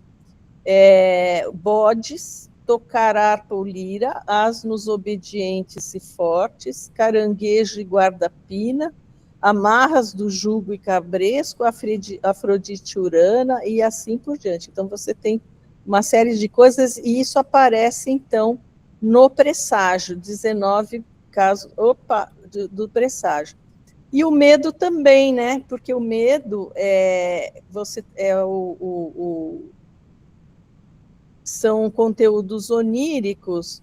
Bodes, tocar harpa ou lira, asnos obedientes e fortes, caranguejo e guarda-pina, amarras do jugo e cabresco, Afrodite Urana e assim por diante. Então, você tem uma série de coisas, e isso aparece, então, no presságio, 19 casos, do presságio. E o medo também, né? Porque o medo são conteúdos oníricos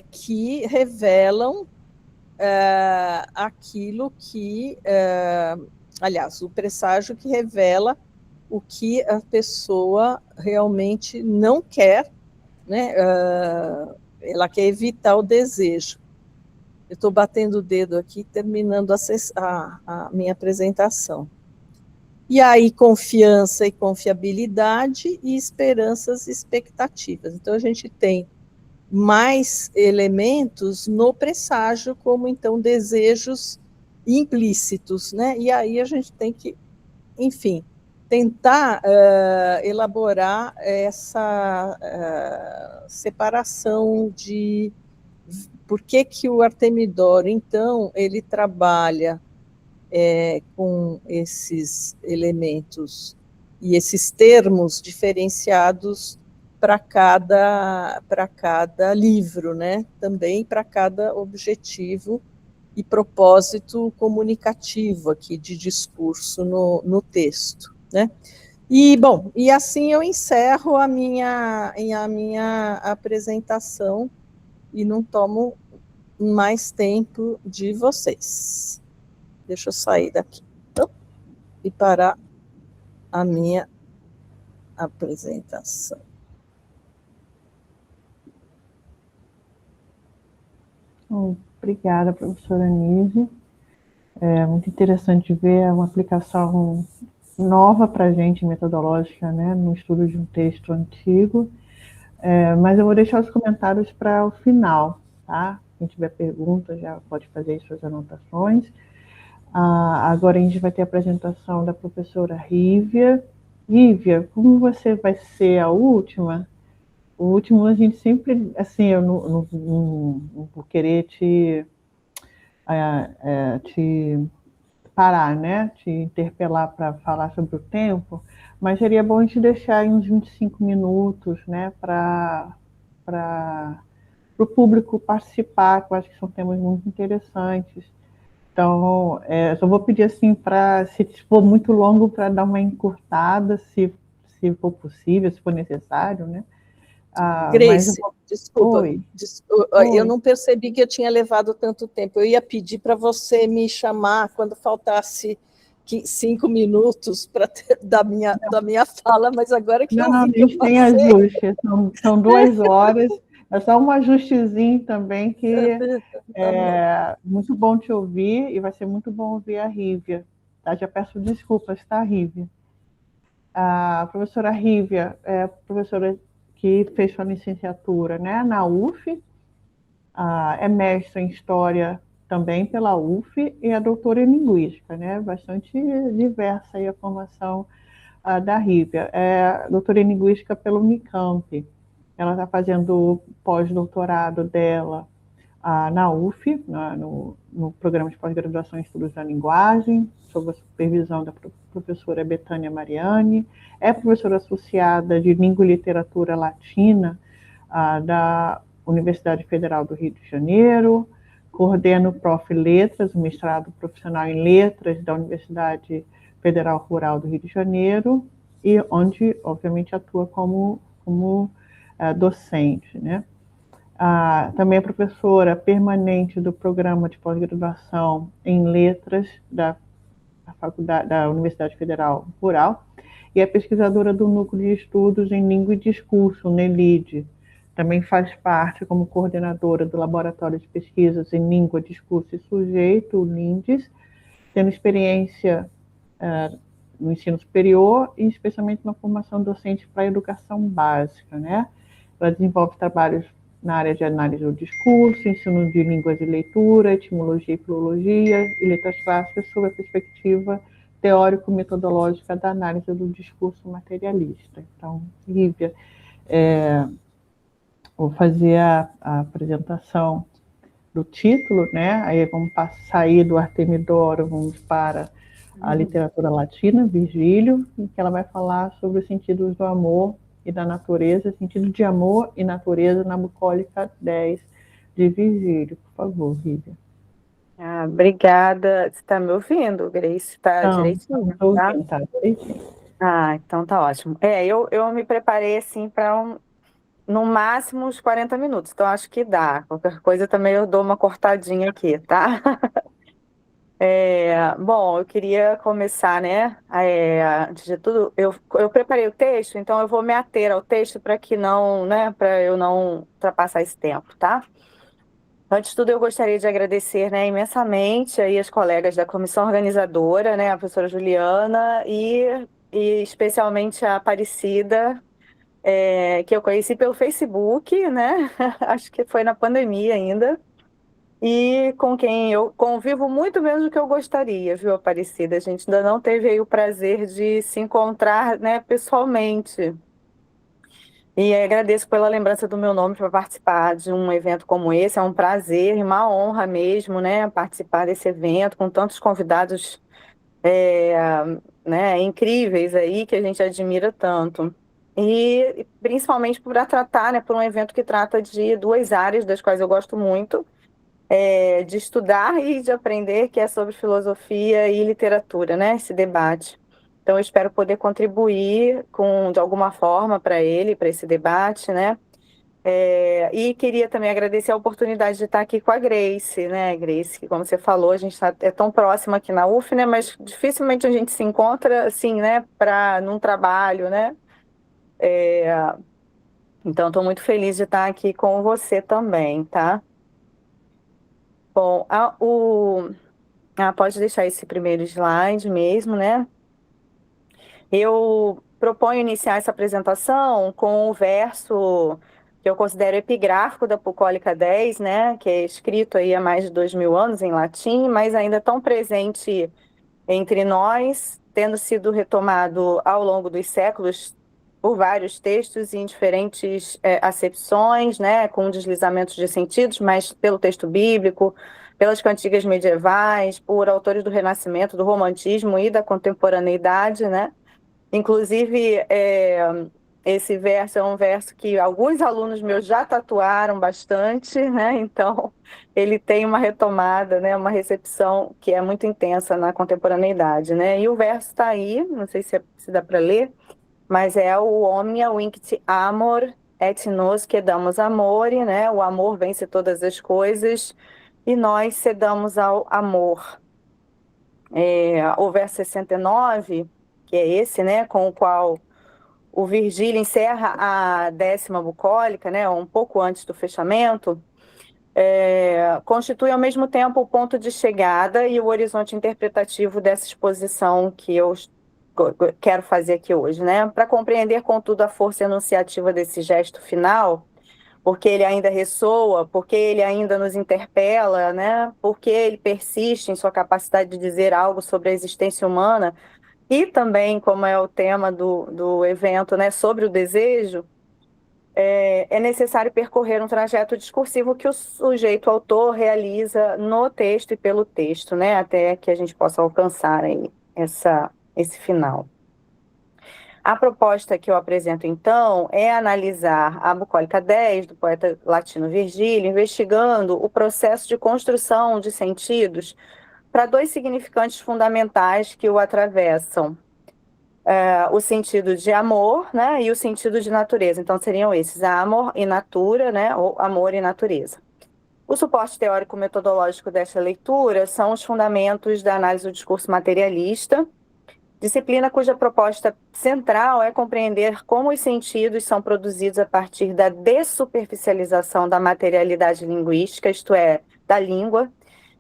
que revelam aquilo que, aliás, o presságio que revela o que a pessoa realmente não quer, né? Ela quer evitar o desejo. Eu estou batendo o dedo aqui, terminando a minha apresentação. E aí, confiança e confiabilidade, e esperanças e expectativas. Então, a gente tem mais elementos no presságio, como, então, desejos implícitos, né? E aí a gente tem que, enfim, tentar elaborar essa separação de por que o Artemidoro, então, ele trabalha com esses elementos e esses termos diferenciados para cada livro, né? Também para cada objetivo e propósito comunicativo aqui de discurso no texto, né? E, bom, e assim eu encerro a minha apresentação e não tomo mais tempo de vocês. Deixa eu sair daqui e parar a minha apresentação. Obrigada, professora Nise. É muito interessante ver uma aplicação nova para a gente, metodológica, né, no estudo de um texto antigo. Mas eu vou deixar os comentários para o final, tá? Quem tiver perguntas já pode fazer as suas anotações. Agora a gente vai ter a apresentação da professora Rívia. Rívia, como você vai ser a última, o último a gente sempre, assim, eu não vou querer te parar, né? Te interpelar para falar sobre o tempo, mas seria bom a gente deixar aí uns 25 minutos, né, para o público participar, que eu acho que são temas muito interessantes. Então, só vou pedir assim se for muito longo, para dar uma encurtada, se for possível, se for necessário, né? Grace, desculpa, Oi. Eu não percebi que eu tinha levado tanto tempo. Eu ia pedir para você me chamar quando faltasse 5 minutos da minha fala, mas agora que não, eu vi a gente tem ajuste, são 2 horas, é só um ajustezinho também, que é muito bom te ouvir, e vai ser muito bom ouvir a Rívia. Tá? Já peço desculpas, tá, Rívia? A professora Rívia é professora que fez sua licenciatura, né, na UF, é mestre em História também pela UF, e é doutora em Linguística, né, bastante diversa aí a formação da Rívia. É doutora em Linguística pela Unicamp. Ela está fazendo o pós-doutorado dela na UF, no programa de pós-graduação em Estudos da Linguagem, sob a supervisão da professora Betânia Mariani. É professora associada de Língua e Literatura Latina da Universidade Federal do Rio de Janeiro, coordena o Prof. Letras, o mestrado profissional em Letras da Universidade Federal Rural do Rio de Janeiro, e onde, obviamente, atua como docente, né? Também é professora permanente do programa de pós-graduação em Letras da Universidade Federal Rural, e é pesquisadora do Núcleo de Estudos em Língua e Discurso, NELID. Também faz parte como coordenadora do Laboratório de Pesquisas em Língua, Discurso e Sujeito, o LINDES, tendo experiência no ensino superior, e especialmente na formação docente para a educação básica, né? Ela desenvolve trabalhos na área de análise do discurso, ensino de línguas e leitura, etimologia e filologia e letras clássicas sob a perspectiva teórico-metodológica da análise do discurso materialista. Então, Rívia, vou fazer a apresentação do título, né? Aí vamos sair do Artemidoro, vamos para a literatura latina, Virgílio, em que ela vai falar sobre os sentidos do amor e da natureza, sentido de amor e natureza na Bucólica 10 de Virgílio. Por favor, Vivian. Obrigada. Você está me ouvindo, Grace? Está direitinho, tá? Tá direitinho. Então tá ótimo. Eu me preparei assim para no máximo uns 40 minutos, então acho que dá. Qualquer coisa também eu dou uma cortadinha aqui, tá? Bom, eu queria começar, né? Antes de tudo, eu preparei o texto, então eu vou me ater ao texto para que não, né, para eu não ultrapassar esse tempo, tá? Antes de tudo, eu gostaria de agradecer, né, imensamente aí as colegas da comissão organizadora, né, a professora Juliana e especialmente a Aparecida, que eu conheci pelo Facebook, né? Acho que foi na pandemia ainda. E com quem eu convivo muito menos do que eu gostaria, viu, Aparecida? A gente ainda não teve aí o prazer de se encontrar, né, pessoalmente. E agradeço pela lembrança do meu nome para participar de um evento como esse. É um prazer e uma honra mesmo, né, participar desse evento com tantos convidados, né, incríveis aí que a gente admira tanto. E principalmente por tratar, né, por um evento que trata de duas áreas das quais eu gosto muito, de estudar e de aprender, que é sobre filosofia e literatura, né? Esse debate. Então, eu espero poder contribuir de alguma forma para ele, para esse debate, né? E queria também agradecer a oportunidade de estar aqui com a Grace, né, Grace, que como você falou, a gente é tão próxima aqui na UF, né? Mas dificilmente a gente se encontra, assim, né? Num trabalho, né? Então, estou muito feliz de estar aqui com você também, tá? Bom, pode deixar esse primeiro slide mesmo, né? Eu proponho iniciar essa apresentação com o verso que eu considero epigráfico da Bucólica 10, né? Que é escrito aí há mais de 2000 anos em latim, mas ainda tão presente entre nós, tendo sido retomado ao longo dos séculos por vários textos em diferentes acepções, né, com deslizamentos de sentidos, mas pelo texto bíblico, pelas cantigas medievais, por autores do Renascimento, do Romantismo e da contemporaneidade, né? Inclusive, esse verso é um verso que alguns alunos meus já tatuaram bastante, né? Então, ele tem uma retomada, né? Uma recepção que é muito intensa na contemporaneidade, né? E o verso está aí, não sei se dá para ler, mas é o omnia vincit amor et nos quedamos amore, né? O amor vence todas as coisas e nós cedamos ao amor. O verso 69, que é esse, né? Com o qual o Virgílio encerra a 10ª bucólica, né, um pouco antes do fechamento, constitui ao mesmo tempo o ponto de chegada e o horizonte interpretativo dessa exposição que eu quero fazer aqui hoje, né? Para compreender, contudo, a força enunciativa desse gesto final, porque ele ainda ressoa, porque ele ainda nos interpela, né? Porque ele persiste em sua capacidade de dizer algo sobre a existência humana, e também, como é o tema do evento, né, sobre o desejo, é necessário percorrer um trajeto discursivo que o sujeito autor realiza no texto e pelo texto, né, até que a gente possa alcançar aí esse final. A proposta que eu apresento, então, é analisar a Bucólica 10, do poeta latino Virgílio, investigando o processo de construção de sentidos para dois significantes fundamentais que o atravessam. O sentido de amor, né, e o sentido de natureza. Então, seriam esses, amor e natura, né, ou amor e natureza. O suporte teórico-metodológico desta leitura são os fundamentos da análise do discurso materialista, disciplina cuja proposta central é compreender como os sentidos são produzidos a partir da dessuperficialização da materialidade linguística, isto é, da língua,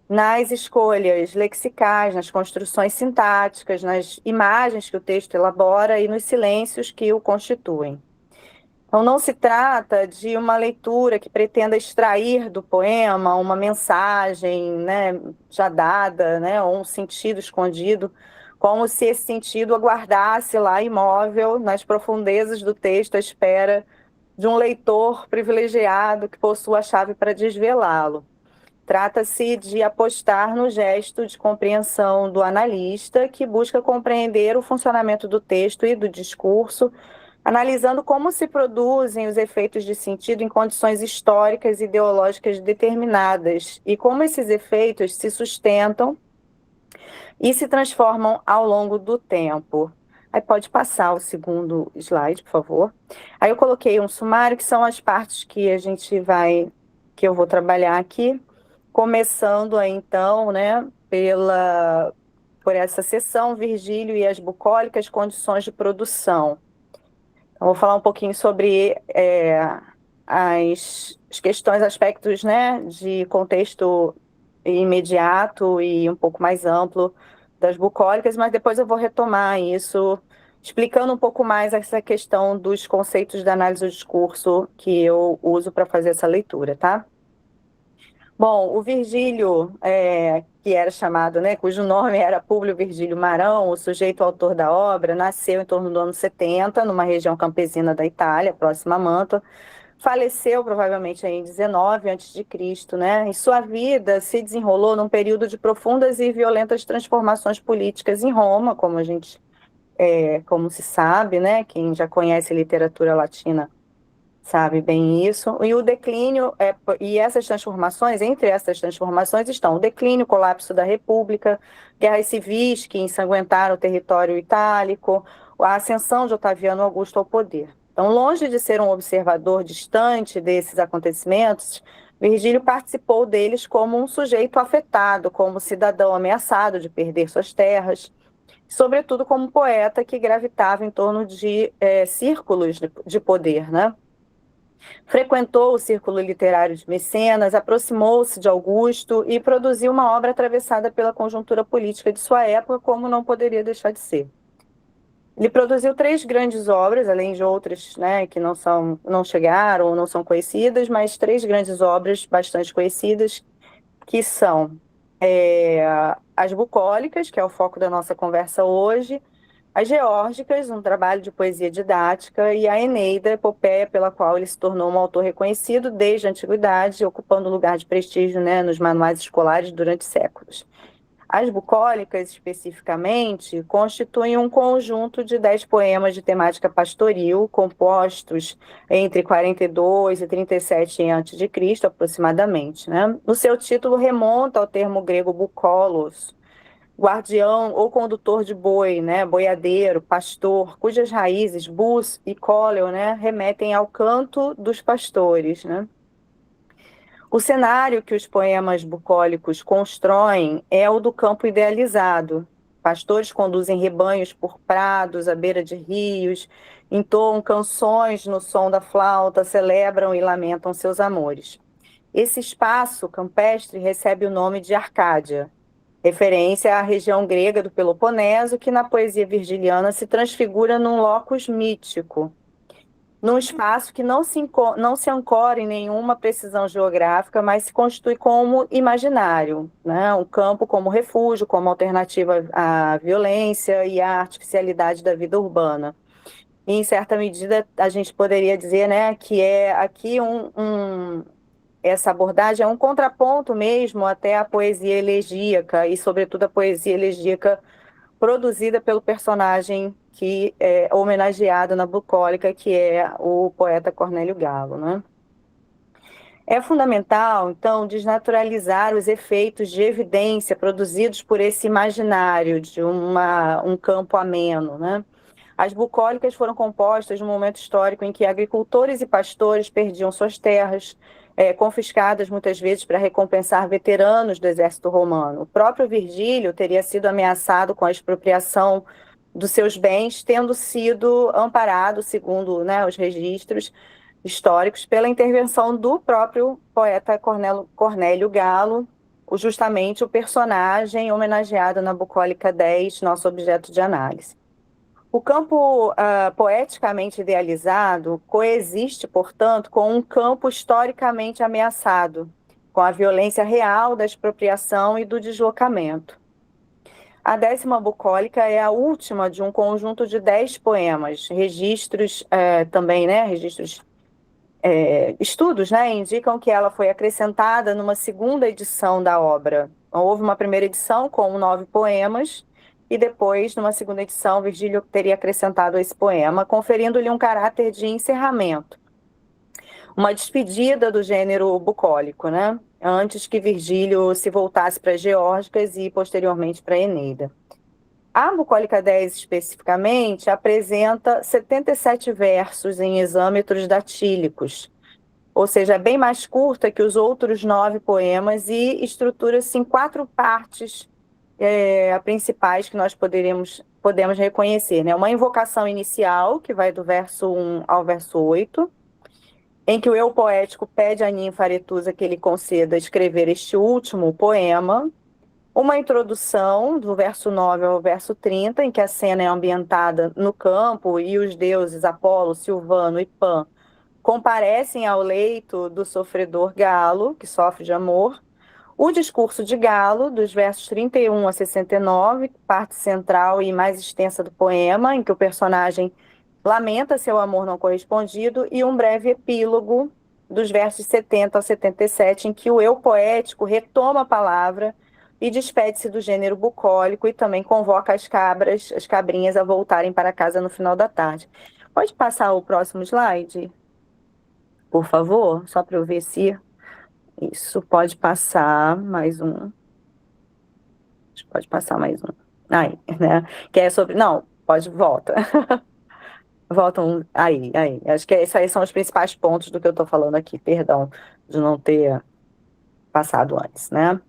nas escolhas lexicais, nas construções sintáticas, nas imagens que o texto elabora e nos silêncios que o constituem. Então, não se trata de uma leitura que pretenda extrair do poema uma mensagem, né, já dada, né, ou um sentido escondido, como se esse sentido aguardasse lá imóvel nas profundezas do texto à espera de um leitor privilegiado que possua a chave para desvelá-lo. trata-se de apostar no gesto de compreensão do analista, que busca compreender o funcionamento do texto e do discurso, analisando como se produzem os efeitos de sentido em condições históricas e ideológicas determinadas, e como esses efeitos se sustentam e se transformam ao longo do tempo. Aí pode passar o segundo slide, por favor. Aí eu coloquei um sumário, que são as partes que eu vou trabalhar aqui, começando aí, então, né, por essa seção, Virgílio e as bucólicas, condições de produção. Então, vou falar um pouquinho sobre as questões, aspectos, né, de contexto imediato e um pouco mais amplo das bucólicas, mas depois eu vou retomar isso, explicando um pouco mais essa questão dos conceitos da análise do discurso que eu uso para fazer essa leitura, tá? Bom, o Virgílio, que era chamado, né, cujo nome era Públio Virgílio Marão, o sujeito autor da obra, nasceu em torno do ano 70, numa região campesina da Itália, próxima a Mantua. Faleceu provavelmente em 19 a.C., né? E sua vida se desenrolou num período de profundas e violentas transformações políticas em Roma, como se sabe, né? Quem já conhece literatura latina sabe bem isso. E o declínio, e essas transformações, entre essas transformações estão o declínio, o colapso da República, guerras civis que ensanguentaram o território itálico, a ascensão de Otaviano Augusto ao poder. Então, longe de ser um observador distante desses acontecimentos, Virgílio participou deles como um sujeito afetado, como cidadão ameaçado de perder suas terras, sobretudo como poeta que gravitava em torno de círculos de poder, né? Frequentou o círculo literário de Mecenas, aproximou-se de Augusto e produziu uma obra atravessada pela conjuntura política de sua época, como não poderia deixar de ser. Ele produziu 3 grandes obras, além de outras, né, que não chegaram ou não são conhecidas, mas 3 grandes obras bastante conhecidas, que são As Bucólicas, que é o foco da nossa conversa hoje, As Geórgicas, um trabalho de poesia didática, e a Eneida, epopeia pela qual ele se tornou um autor reconhecido desde a antiguidade, ocupando lugar de prestígio, né, nos manuais escolares durante séculos. As bucólicas, especificamente, constituem um conjunto de 10 poemas de temática pastoril, compostos entre 42 e 37 a.C., aproximadamente, né? O seu título remonta ao termo grego bucolos, guardião ou condutor de boi, né, boiadeiro, pastor, cujas raízes, bus e cóleo, né, remetem ao canto dos pastores, né? O cenário que os poemas bucólicos constroem é o do campo idealizado. Pastores conduzem rebanhos por prados, à beira de rios, entoam canções no som da flauta, celebram e lamentam seus amores. Esse espaço campestre recebe o nome de Arcádia, referência à região grega do Peloponeso, que na poesia virgiliana se transfigura num locus mítico, num espaço que não se ancora em nenhuma precisão geográfica, mas se constitui como imaginário, né? Um campo como refúgio, como alternativa à violência e à artificialidade da vida urbana. E, em certa medida, a gente poderia dizer, né, que é aqui essa abordagem é um contraponto mesmo até à poesia elegíaca, e, sobretudo, a poesia elegíaca produzida pelo personagem que é homenageado na bucólica, que é o poeta Cornélio Galo, né? É fundamental, então, desnaturalizar os efeitos de evidência produzidos por esse imaginário de um campo ameno, né? As bucólicas foram compostas num momento histórico em que agricultores e pastores perdiam suas terras, confiscadas muitas vezes para recompensar veteranos do exército romano. O próprio Virgílio teria sido ameaçado com a expropriação dos seus bens, tendo sido amparado, segundo, né, os registros históricos, pela intervenção do próprio poeta Cornélio Galo, justamente o personagem homenageado na Bucólica 10, nosso objeto de análise. O campo poeticamente idealizado coexiste, portanto, com um campo historicamente ameaçado, com a violência real da expropriação e do deslocamento. A 10ª bucólica é a última de um conjunto de 10 poemas, registros também, né, registros estudos, né, indicam que ela foi acrescentada numa segunda edição da obra. Então, houve uma primeira edição com 9 poemas, e depois, numa segunda edição, Virgílio teria acrescentado esse poema, conferindo-lhe um caráter de encerramento, uma despedida do gênero bucólico, né, antes que Virgílio se voltasse para as Geórgicas e, posteriormente, para a Eneida. A Bucólica 10, especificamente, apresenta 77 versos em hexâmetros datílicos, ou seja, é bem mais curta que os outros 9 poemas e estrutura-se em 4 partes principais que nós podemos reconhecer, né? Uma invocação inicial, que vai do verso 1 ao verso 8, em que o eu poético pede a ninfa Aretusa que ele conceda escrever este último poema. Uma introdução, do verso 9 ao verso 30, em que a cena é ambientada no campo e os deuses Apolo, Silvano e Pan comparecem ao leito do sofredor Galo, que sofre de amor. O discurso de Galo, dos versos 31 a 69, parte central e mais extensa do poema, em que o personagem lamenta seu amor não correspondido, e um breve epílogo, dos versos 70 a 77, em que o eu poético retoma a palavra e despede-se do gênero bucólico e também convoca as cabrinhas a voltarem para casa no final da tarde. Pode passar o próximo slide, por favor? Só para eu ver se... Isso, pode passar mais um. Pode passar mais um. Aí, né? Que é sobre... Não, volta. Volta um... Aí. Acho que esses aí são os principais pontos do que eu estou falando aqui. Perdão de não ter passado antes, né?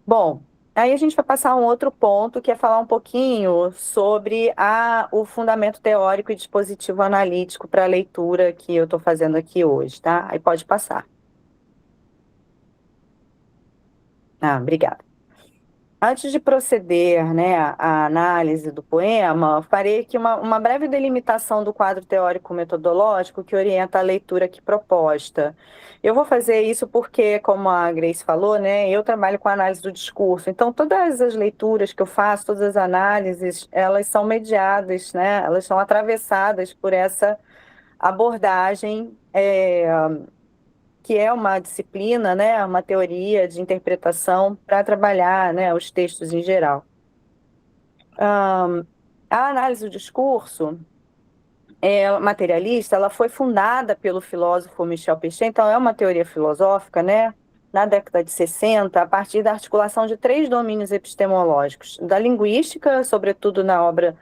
Bom, aí a gente vai passar um outro ponto, que é falar um pouquinho sobre o fundamento teórico e dispositivo analítico para a leitura que eu estou fazendo aqui hoje, tá? Aí pode passar. Obrigada. Antes de proceder, né, à análise do poema, farei aqui uma breve delimitação do quadro teórico-metodológico que orienta a leitura aqui proposta. Eu vou fazer isso porque, como a Grace falou, né, eu trabalho com análise do discurso, então todas as leituras que eu faço, todas as análises, elas são mediadas, né, elas são atravessadas por essa abordagem que é uma disciplina, né, uma teoria de interpretação para trabalhar, né, os textos em geral. A análise do discurso materialista, ela foi fundada pelo filósofo Michel Pechet, então é uma teoria filosófica, né, na década de 60, a partir da articulação de 3 domínios epistemológicos, da linguística, sobretudo na obra,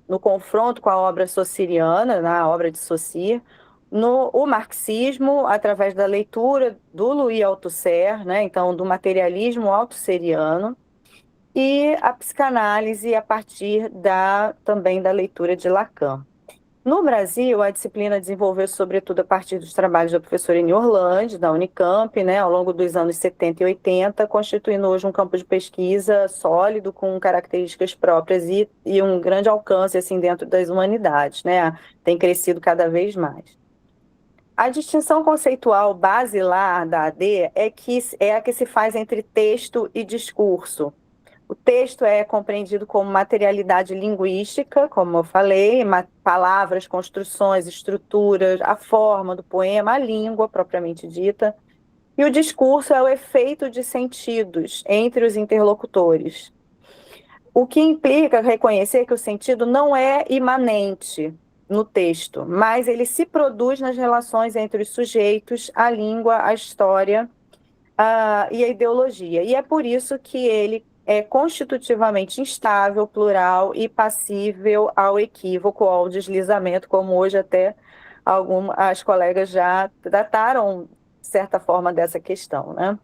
no confronto com a obra saussuriana, na obra de Saussure, o marxismo, através da leitura do Louis Althusser, né, então do materialismo althusserriano, e a psicanálise a partir também da leitura de Lacan. No Brasil, a disciplina desenvolveu sobretudo a partir dos trabalhos da professora Eni Orlandi, da Unicamp, né, ao longo dos anos 70 e 80, constituindo hoje um campo de pesquisa sólido, com características próprias e um grande alcance assim, dentro das humanidades, né, tem crescido cada vez mais. A distinção conceitual basilar da AD é a que se faz entre texto e discurso. O texto é compreendido como materialidade linguística, como eu falei, palavras, construções, estruturas, a forma do poema, a língua propriamente dita. E o discurso é o efeito de sentidos entre os interlocutores. O que implica reconhecer que o sentido não é imanente no texto, mas ele se produz nas relações entre os sujeitos, a língua, a história e a ideologia. E é por isso que ele é constitutivamente instável, plural e passível ao equívoco, ao deslizamento, como hoje até as colegas já trataram, de certa forma, dessa questão, né?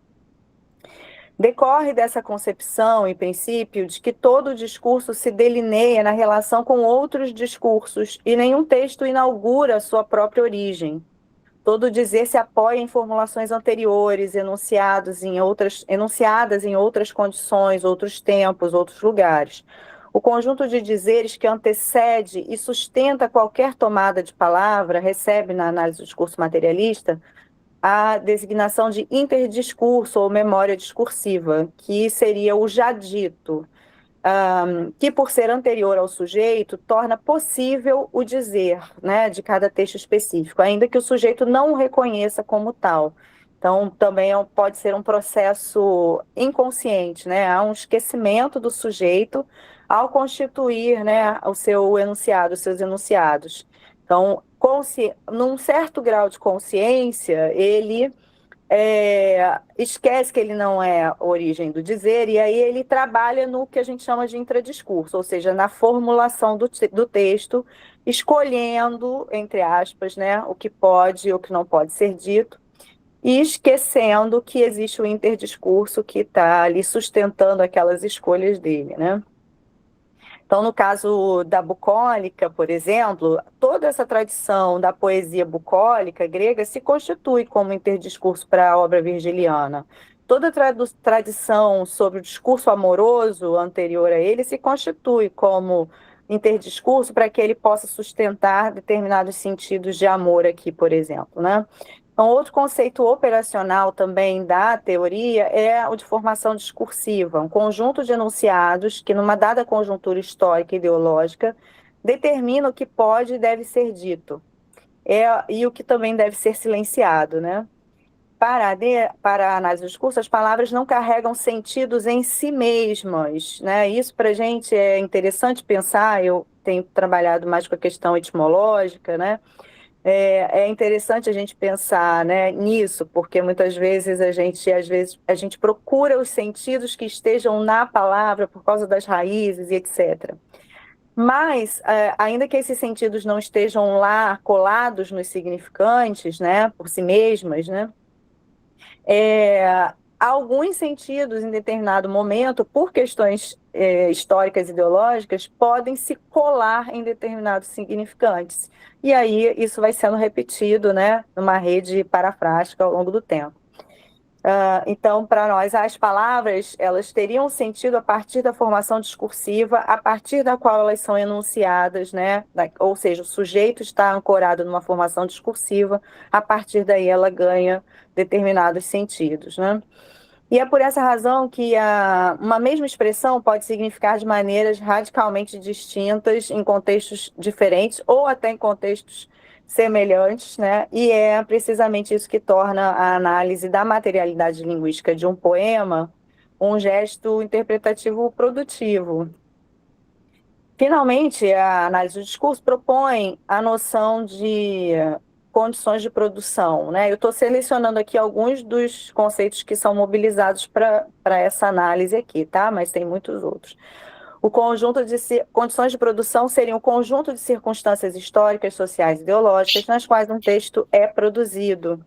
Decorre dessa concepção, em princípio, de que todo discurso se delineia na relação com outros discursos e nenhum texto inaugura sua própria origem. Todo dizer se apoia em formulações anteriores, enunciadas em outras condições, outros tempos, outros lugares. O conjunto de dizeres que antecede e sustenta qualquer tomada de palavra recebe, na análise do discurso materialista, a designação de interdiscurso ou memória discursiva, que seria o já dito. que, por ser anterior ao sujeito, torna possível o dizer, né, de cada texto específico, ainda que o sujeito não o reconheça como tal. Então, também pode ser um processo inconsciente, né? Há um esquecimento do sujeito ao constituir, né, o seu enunciado, os seus enunciados. Então, num certo grau de consciência, ele esquece que ele não é a origem do dizer, e aí ele trabalha no que a gente chama de intradiscurso, ou seja, na formulação do texto, escolhendo, entre aspas, né, o que pode e o que não pode ser dito, e esquecendo que existe o interdiscurso que está ali sustentando aquelas escolhas dele, né? Então, no caso da bucólica, por exemplo, toda essa tradição da poesia bucólica grega se constitui como interdiscurso para a obra virgiliana. Toda tradição sobre o discurso amoroso anterior a ele se constitui como interdiscurso para que ele possa sustentar determinados sentidos de amor aqui, por exemplo, né? Então, outro conceito operacional também da teoria é o de formação discursiva, um conjunto de enunciados que, numa dada conjuntura histórica e ideológica, determina o que pode e deve ser dito, e o que também deve ser silenciado, né? Para a análise do discurso, as palavras não carregam sentidos em si mesmas, né? Isso para a gente é interessante pensar, eu tenho trabalhado mais com a questão etimológica, né? É interessante a gente pensar, né, nisso, porque muitas vezes a gente procura os sentidos que estejam na palavra por causa das raízes e etc. Mas, ainda que esses sentidos não estejam lá colados nos significantes, né, por si mesmas, né, alguns sentidos em determinado momento, por questões históricas e ideológicas, podem se colar em determinados significantes. E aí isso vai sendo repetido, né, numa rede parafrástica ao longo do tempo. Então, para nós, as palavras, elas teriam sentido a partir da formação discursiva, a partir da qual elas são enunciadas, né? Ou seja, o sujeito está ancorado numa formação discursiva, a partir daí ela ganha determinados sentidos, né? E é por essa razão que uma mesma expressão pode significar de maneiras radicalmente distintas em contextos diferentes ou até em contextos semelhantes, né? E é precisamente isso que torna a análise da materialidade linguística de um poema um gesto interpretativo produtivo. Finalmente, a análise do discurso propõe a noção de condições de produção, né? Eu estou selecionando aqui alguns dos conceitos que são mobilizados para essa análise aqui, tá? Mas tem muitos outros. O conjunto de condições de produção seria um conjunto de circunstâncias históricas, sociais e ideológicas nas quais um texto é produzido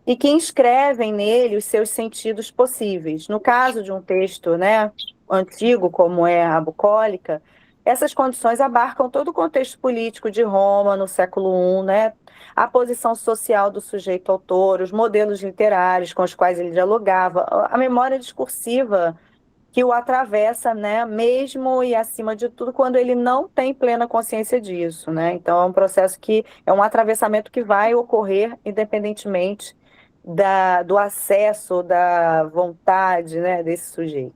e que inscrevem nele os seus sentidos possíveis. No caso de um texto, né, antigo, como é a bucólica, essas condições abarcam todo o contexto político de Roma no século I, né, a posição social do sujeito autor, os modelos literários com os quais ele dialogava, a memória discursiva que o atravessa, né, mesmo e acima de tudo, quando ele não tem plena consciência disso, né? Então, é um processo que é um atravessamento que vai ocorrer independentemente do acesso, da vontade, né, desse sujeito.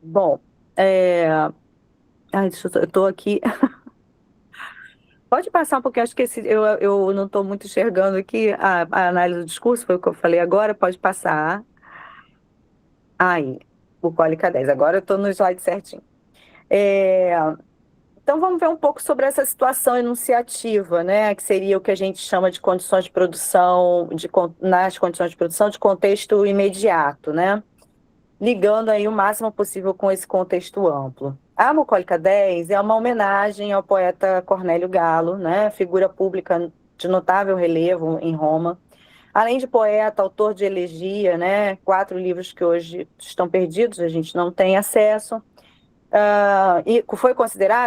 Bom, eu estou aqui. Pode passar um pouquinho, acho que eu não estou muito enxergando aqui a análise do discurso, foi o que eu falei agora, pode passar. Aí, bucólica 10, agora eu estou no slide certinho. Então, vamos ver um pouco sobre essa situação enunciativa, né, que seria o que a gente chama de condições de produção, nas condições de produção de contexto imediato, né, ligando aí o máximo possível com esse contexto amplo. A Bucólica 10 é uma homenagem ao poeta Cornélio Galo, né, figura pública de notável relevo em Roma. Além de poeta, autor de elegia, né, 4 livros que hoje estão perdidos, a gente não tem acesso. E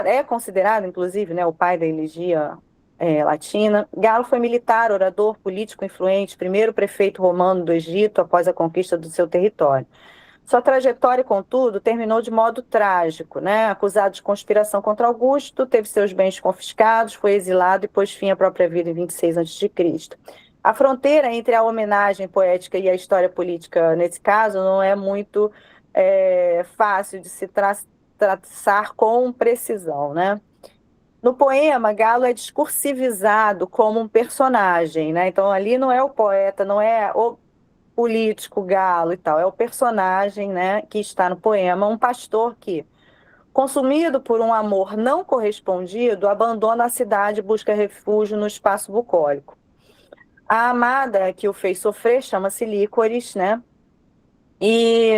é considerado, inclusive, né, o pai da elegia latina. Galo foi militar, orador, político influente, primeiro prefeito romano do Egito após a conquista do seu território. Sua trajetória, contudo, terminou de modo trágico, né? Acusado de conspiração contra Augusto, teve seus bens confiscados, foi exilado e pôs fim à própria vida em 26 a.C. A fronteira entre a homenagem poética e a história política, nesse caso, não é muito fácil de se traçar com precisão, né? No poema, Galo é discursivizado como um personagem, né? Então ali não é o poeta, não é o político Galo e tal, é o personagem, né, que está no poema, um pastor que, consumido por um amor não correspondido, abandona a cidade e busca refúgio no espaço bucólico. A amada que o fez sofrer chama-se Líquores, né? E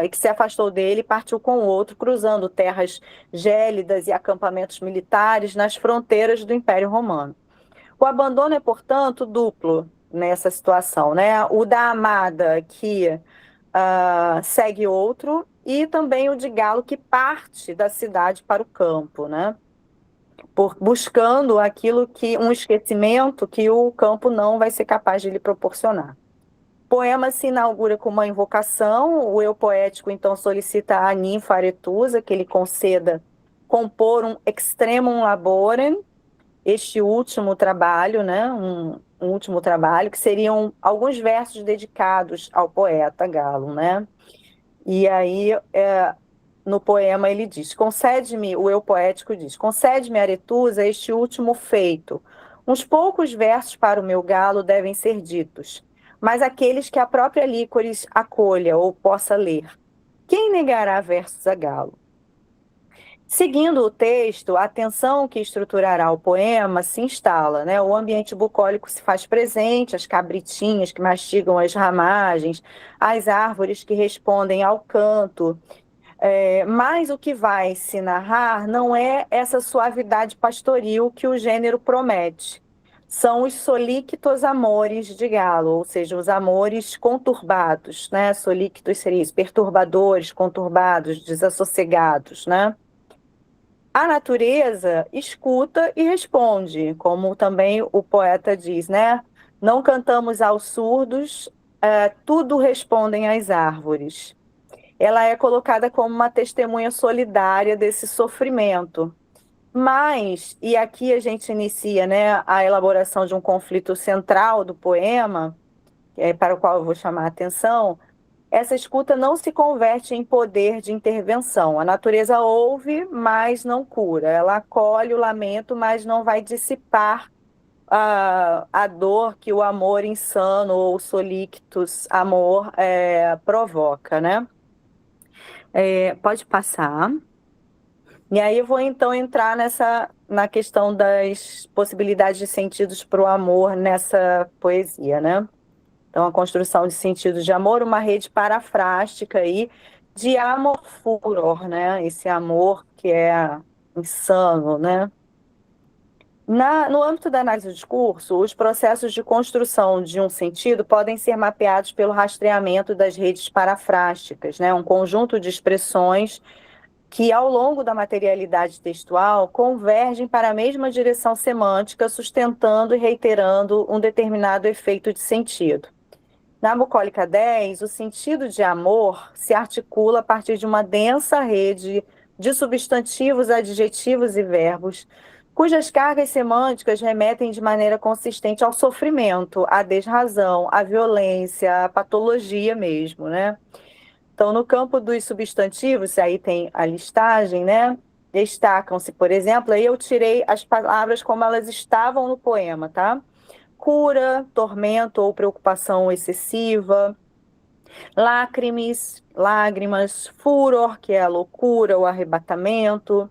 que se afastou dele e partiu com o outro, cruzando terras gélidas e acampamentos militares nas fronteiras do Império Romano. O abandono é, portanto, duplo nessa situação, né? O da amada que segue outro e também o de Galo que parte da cidade para o campo, né? Buscando aquilo que um esquecimento que o campo não vai ser capaz de lhe proporcionar. O poema se inaugura com uma invocação. O eu poético então solicita a ninfa Aretusa que ele conceda compor um extremum laborem, este último trabalho, né, um último trabalho, que seriam alguns versos dedicados ao poeta Galo, né? E aí, no poema ele diz, concede-me, o eu poético diz, concede-me, Aretusa, este último feito. Uns poucos versos para o meu galo devem ser ditos, mas aqueles que a própria Líquores acolha ou possa ler. Quem negará versos a Galo? Seguindo o texto, a tensão que estruturará o poema se instala, né? O ambiente bucólico se faz presente, as cabritinhas que mastigam as ramagens, as árvores que respondem ao canto. Mas o que vai se narrar não é essa suavidade pastoril que o gênero promete. São os solícitos amores de Galo, ou seja, os amores conturbados, né? Solícitos seriam isso, perturbadores, conturbados, desassossegados, né? A natureza escuta e responde, como também o poeta diz, né? Não cantamos aos surdos, tudo respondem as árvores. Ela é colocada como uma testemunha solidária desse sofrimento. Mas, e aqui a gente inicia, né, a elaboração de um conflito central do poema, para o qual eu vou chamar a atenção. Essa escuta não se converte em poder de intervenção. A natureza ouve, mas não cura. Ela acolhe o lamento, mas não vai dissipar a dor que o amor insano ou solictus amor provoca, né? Pode passar. E aí eu vou então entrar na questão das possibilidades de sentidos para o amor nessa poesia, né? Então, a construção de sentidos de amor, uma rede parafrástica aí de amor furor, né? Esse amor que é insano, né? No âmbito da análise do discurso, os processos de construção de um sentido podem ser mapeados pelo rastreamento das redes parafrásticas, né? Um conjunto de expressões que, ao longo da materialidade textual, convergem para a mesma direção semântica, sustentando e reiterando um determinado efeito de sentido. Na bucólica 10, o sentido de amor se articula a partir de uma densa rede de substantivos, adjetivos e verbos, cujas cargas semânticas remetem de maneira consistente ao sofrimento, à desrazão, à violência, à patologia mesmo, né? Então, no campo dos substantivos, aí tem a listagem, né? Destacam-se, por exemplo, aí eu tirei as palavras como elas estavam no poema, tá? Cura, tormento ou preocupação excessiva, lágrimas, furor, que é a loucura, o arrebatamento,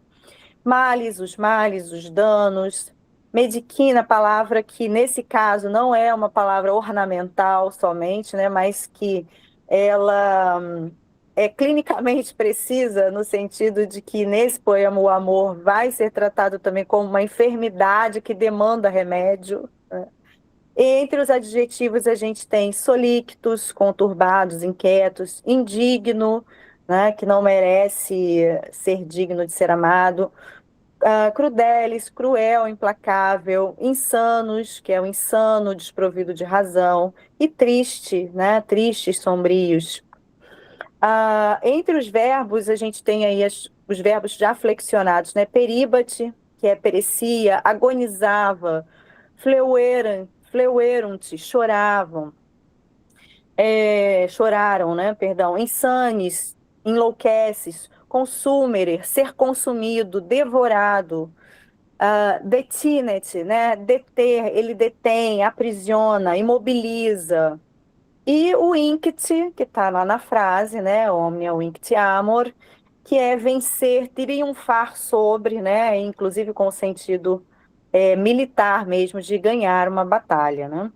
males, os danos, mediquina, palavra que nesse caso não é uma palavra ornamental somente, né, mas que ela é clinicamente precisa no sentido de que nesse poema o amor vai ser tratado também como uma enfermidade que demanda remédio, né? Entre os adjetivos, a gente tem solícitos, conturbados, inquietos, indigno, né, que não merece ser digno de ser amado, crudelis, cruel, implacável, insanos, que é o insano, desprovido de razão, e triste, né, tristes, sombrios. Entre os verbos, a gente tem aí os verbos já flexionados, né, períbate, que é perecia, agonizava, fleuerunt, choravam, choraram, né? Perdão, insanes, enlouqueces, consumerer, ser consumido, devorado, detinet, né? Deter, ele detém, aprisiona, imobiliza. E o inct, que está lá na frase, né? Omnia vinct amor, que é vencer, triunfar sobre, né? Inclusive com o sentido militar mesmo, de ganhar uma batalha, né?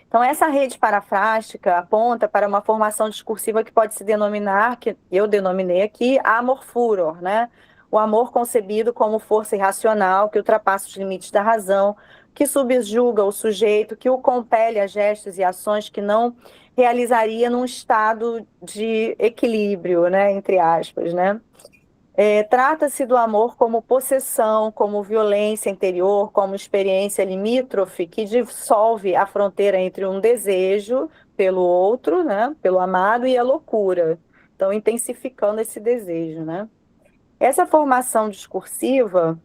Então, essa rede parafrástica aponta para uma formação discursiva que pode se denominar, que eu denominei aqui, amor furor, né? O amor concebido como força irracional que ultrapassa os limites da razão, que subjuga o sujeito, que o compele a gestos e ações que não realizaria num estado de equilíbrio, né? Entre aspas, né? Trata-se do amor como possessão, como violência interior, como experiência limítrofe que dissolve a fronteira entre um desejo pelo outro, né, pelo amado, e a loucura. Então, intensificando esse desejo, né? Essa formação discursiva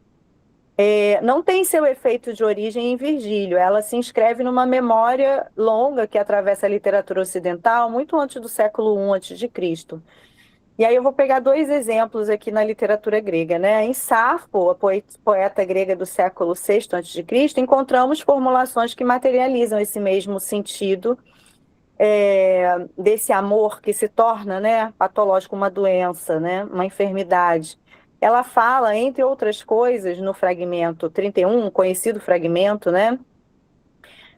não tem seu efeito de origem em Virgílio, ela se inscreve numa memória longa que atravessa a literatura ocidental, muito antes do século I a.C. E aí eu vou pegar dois exemplos aqui na literatura grega, né? Em Safo, a poeta grega do século VI a.C., encontramos formulações que materializam esse mesmo sentido desse amor que se torna, né, patológico, uma doença, né, uma enfermidade. Ela fala, entre outras coisas, no fragmento 31, conhecido fragmento, né,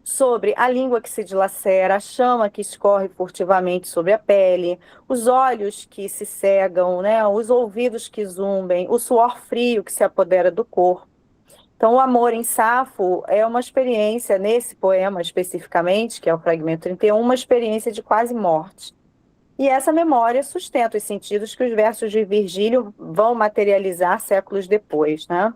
sobre a língua que se dilacera, a chama que escorre furtivamente sobre a pele, os olhos que se cegam, né, os ouvidos que zumbem, o suor frio que se apodera do corpo. Então, o amor em Safo é uma experiência, nesse poema especificamente, que é o fragmento 31, uma experiência de quase morte. E essa memória sustenta os sentidos que os versos de Virgílio vão materializar séculos depois, né?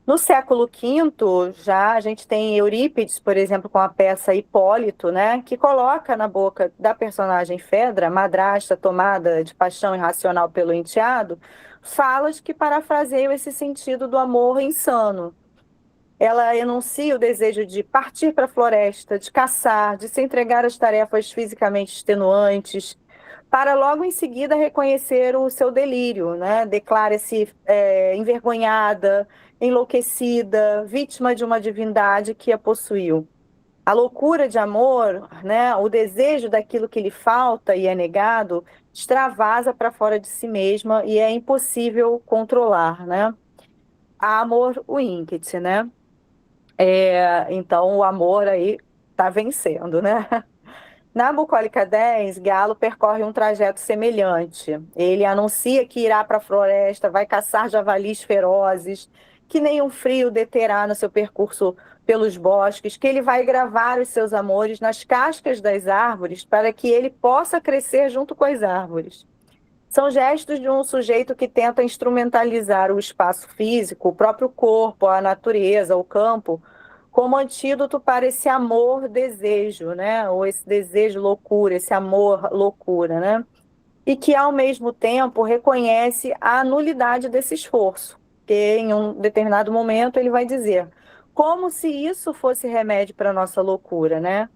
No século V, já a gente tem Eurípides, por exemplo, com a peça Hipólito, né, que coloca na boca da personagem Fedra, madrasta tomada de paixão irracional pelo enteado, falas que parafraseiam esse sentido do amor insano. Ela enuncia o desejo de partir para a floresta, de caçar, de se entregar às tarefas fisicamente extenuantes, para logo em seguida reconhecer o seu delírio, né? Declara-se envergonhada, enlouquecida, vítima de uma divindade que a possuiu. A loucura de amor, né? O desejo daquilo que lhe falta e é negado, extravasa para fora de si mesma e é impossível controlar, né? A amor o inquit, né? Então o amor aí está vencendo, né? Na Bucólica 10, Galo percorre um trajeto semelhante. Ele anuncia que irá para a floresta, vai caçar javalis ferozes, que nenhum frio deterá no seu percurso pelos bosques, que ele vai gravar os seus amores nas cascas das árvores para que ele possa crescer junto com as árvores. São gestos de um sujeito que tenta instrumentalizar o espaço físico, o próprio corpo, a natureza, o campo, como antídoto para esse amor-desejo, né? Ou esse desejo-loucura, esse amor-loucura, né? E que, ao mesmo tempo, reconhece a nulidade desse esforço, que em um determinado momento ele vai dizer, como se isso fosse remédio para a nossa loucura, né?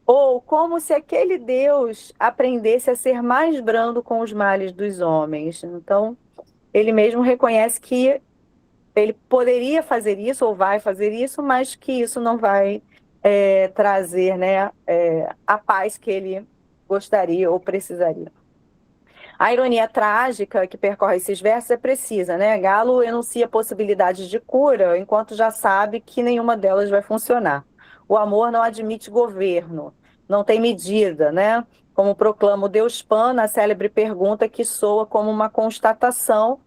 Ou como se aquele Deus aprendesse a ser mais brando com os males dos homens. Então, ele mesmo reconhece que ele poderia fazer isso ou vai fazer isso, mas que isso não vai trazer, né, a paz que ele gostaria ou precisaria. A ironia trágica que percorre esses versos é precisa, né? Galo enuncia possibilidades de cura, enquanto já sabe que nenhuma delas vai funcionar. O amor não admite governo, não tem medida, né? Como proclama o Deus Pan na célebre pergunta que soa como uma constatação,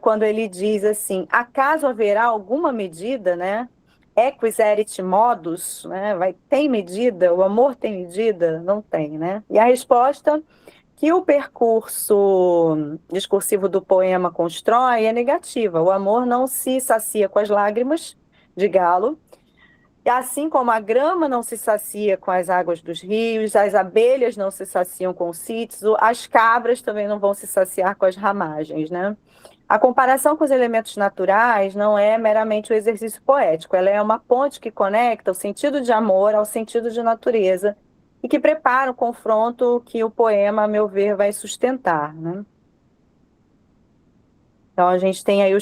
quando ele diz assim, acaso haverá alguma medida, né? Equis erit modus, né? Tem medida? O amor tem medida? Não tem, né? E a resposta que o percurso discursivo do poema constrói é negativa. O amor não se sacia com as lágrimas de Galo, assim como a grama não se sacia com as águas dos rios, as abelhas não se saciam com o cítio, as cabras também não vão se saciar com as ramagens, né? A comparação com os elementos naturais não é meramente um exercício poético, ela é uma ponte que conecta o sentido de amor ao sentido de natureza e que prepara o confronto que o poema, a meu ver, vai sustentar, né? Então, a gente tem aí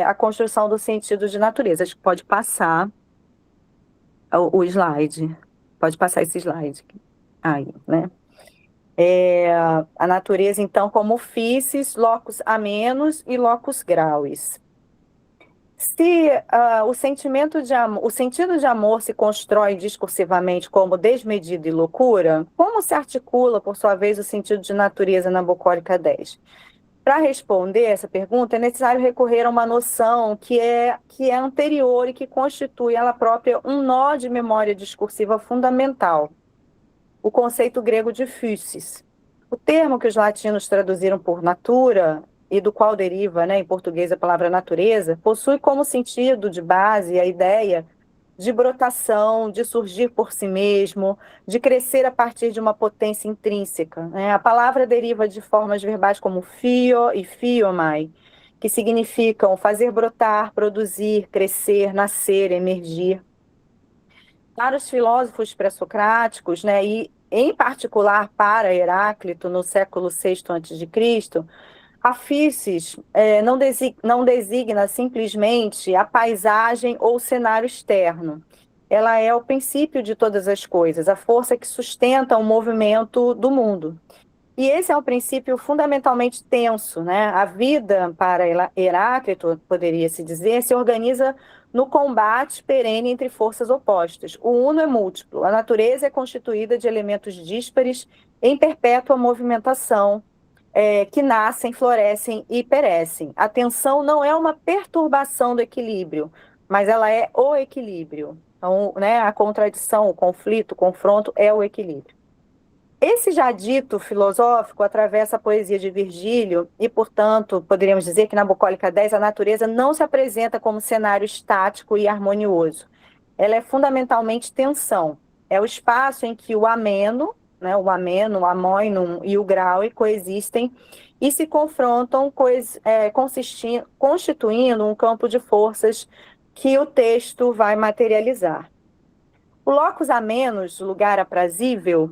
a construção do sentido de natureza. Acho que pode passar o slide. Pode passar esse slide aí, né? A natureza, então, como physis, locus amenus e locus grauis. Se o sentido de amor se constrói discursivamente como desmedido e loucura, como se articula, por sua vez, o sentido de natureza na Bucólica 10? Para responder essa pergunta, é necessário recorrer a uma noção que é anterior e que constitui ela própria um nó de memória discursiva fundamental, o conceito grego de physis. O termo que os latinos traduziram por natura, e do qual deriva, né, em português a palavra natureza, possui como sentido de base a ideia de brotação, de surgir por si mesmo, de crescer a partir de uma potência intrínseca, né? A palavra deriva de formas verbais como fio e fiomai, que significam fazer brotar, produzir, crescer, nascer, emergir. Para os filósofos pré-socráticos, né, e em particular para Heráclito, no século VI a.C., a physis não designa simplesmente a paisagem ou o cenário externo. Ela é o princípio de todas as coisas, a força que sustenta o movimento do mundo. E esse é um princípio fundamentalmente tenso, né? A vida, para Heráclito, poderia-se dizer, se organiza no combate perene entre forças opostas. O uno é múltiplo, a natureza é constituída de elementos díspares em perpétua movimentação, que nascem, florescem e perecem. A tensão não é uma perturbação do equilíbrio, mas ela é o equilíbrio. Então, né, a contradição, o conflito, o confronto é o equilíbrio. Esse já dito filosófico atravessa a poesia de Virgílio e, portanto, poderíamos dizer que na Bucólica 10 a natureza não se apresenta como cenário estático e harmonioso. Ela é fundamentalmente tensão. É o espaço em que o ameno, né, o amoinum e o graue coexistem e se confrontam, constituindo um campo de forças que o texto vai materializar. O locus amenus, lugar aprazível,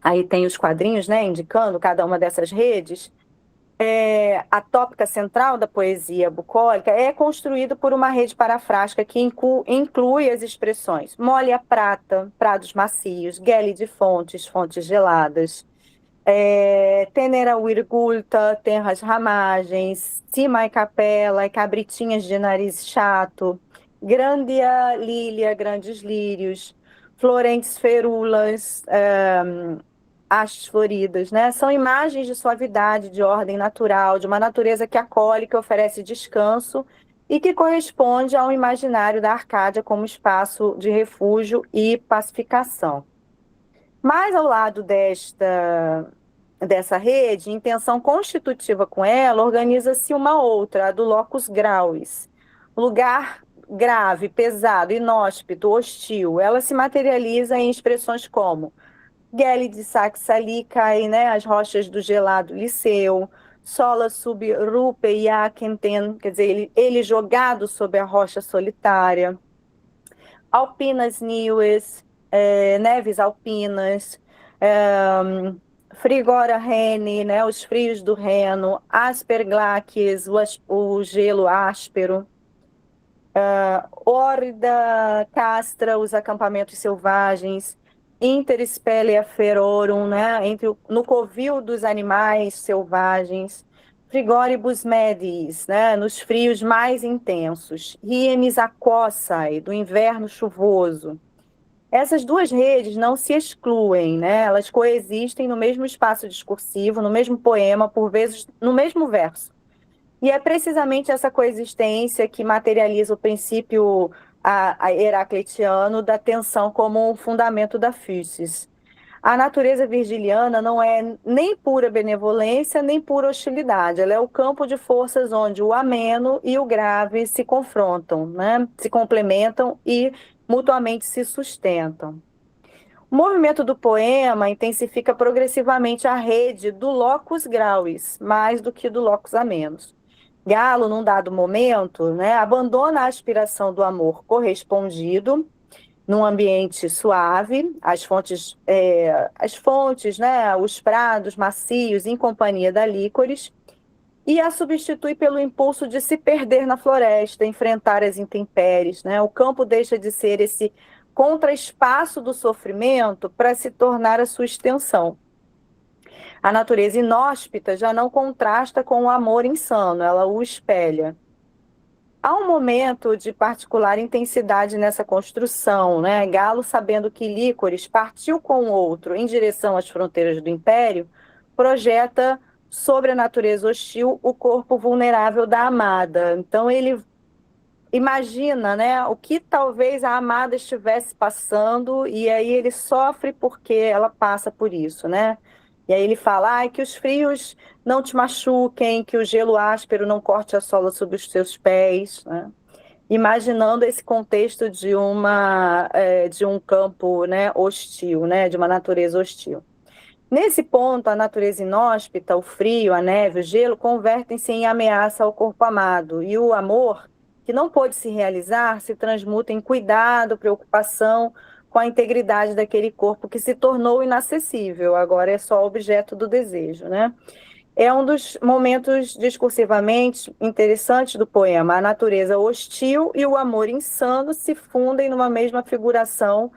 aí tem os quadrinhos, né, indicando cada uma dessas redes. A tópica central da poesia bucólica é construído por uma rede parafrástica que inclui as expressões mole a prata, prados macios, gélide fontes geladas, tenera virgulta, terras ramagens, cima e capela, e cabritinhas de nariz chato, grandia lília, grandes lírios, florentes ferulas, hastes floridas, né? São imagens de suavidade, de ordem natural, de uma natureza que acolhe, que oferece descanso e que corresponde ao imaginário da Arcádia como espaço de refúgio e pacificação. Mas ao lado dessa rede, em tensão constitutiva com ela, organiza-se uma outra, a do locus grauis. Lugar grave, pesado, inóspito, hostil. Ela se materializa em expressões como Gélide Saxalicae, né, as rochas do gelado Liceu, Sola sub rupe iacenten, quer dizer, ele jogado sobre a rocha solitária, Alpinas nives, neves alpinas, Frigora Rene, né, os frios do Reno, Asperglaques, o gelo áspero, Órida Castra, os acampamentos selvagens, Interspelia ferorum, né, no covil dos animais selvagens, Frigoribus medis, né, nos frios mais intensos, Riemis aquosae, do inverno chuvoso. Essas duas redes não se excluem, né, elas coexistem no mesmo espaço discursivo, no mesmo poema, por vezes no mesmo verso. E é precisamente essa coexistência que materializa o princípio heraclitiano da tensão como um fundamento da physis. A natureza virgiliana não é nem pura benevolência, nem pura hostilidade. Ela é o campo de forças onde o ameno e o grave se confrontam, né? Se complementam e mutuamente se sustentam. O movimento do poema intensifica progressivamente a rede do locus grauis, mais do que do locus amenus. Galo, num dado momento, né, abandona a aspiração do amor correspondido num ambiente suave, as fontes, né, os prados macios em companhia da líquores, e a substitui pelo impulso de se perder na floresta, enfrentar as intempéries, né? O campo deixa de ser esse contraespaço do sofrimento para se tornar a sua extensão. A natureza inóspita já não contrasta com o amor insano, ela o espelha. Há um momento de particular intensidade nessa construção, né? Galo, sabendo que Líquores partiu com o outro em direção às fronteiras do Império, projeta sobre a natureza hostil o corpo vulnerável da amada. Então ele imagina, né, o que talvez a amada estivesse passando, e aí ele sofre porque ela passa por isso, né? E aí ele fala, que os frios não te machuquem, que o gelo áspero não corte a sola sob os seus pés, né? Imaginando esse contexto de um campo, né, hostil, né, de uma natureza hostil. Nesse ponto, a natureza inóspita, o frio, a neve, o gelo, convertem-se em ameaça ao corpo amado, e o amor, que não pôde se realizar, se transmuta em cuidado, preocupação com a integridade daquele corpo que se tornou inacessível, agora é só objeto do desejo, né? É um dos momentos discursivamente interessantes do poema. A natureza hostil e o amor insano se fundem numa mesma figuração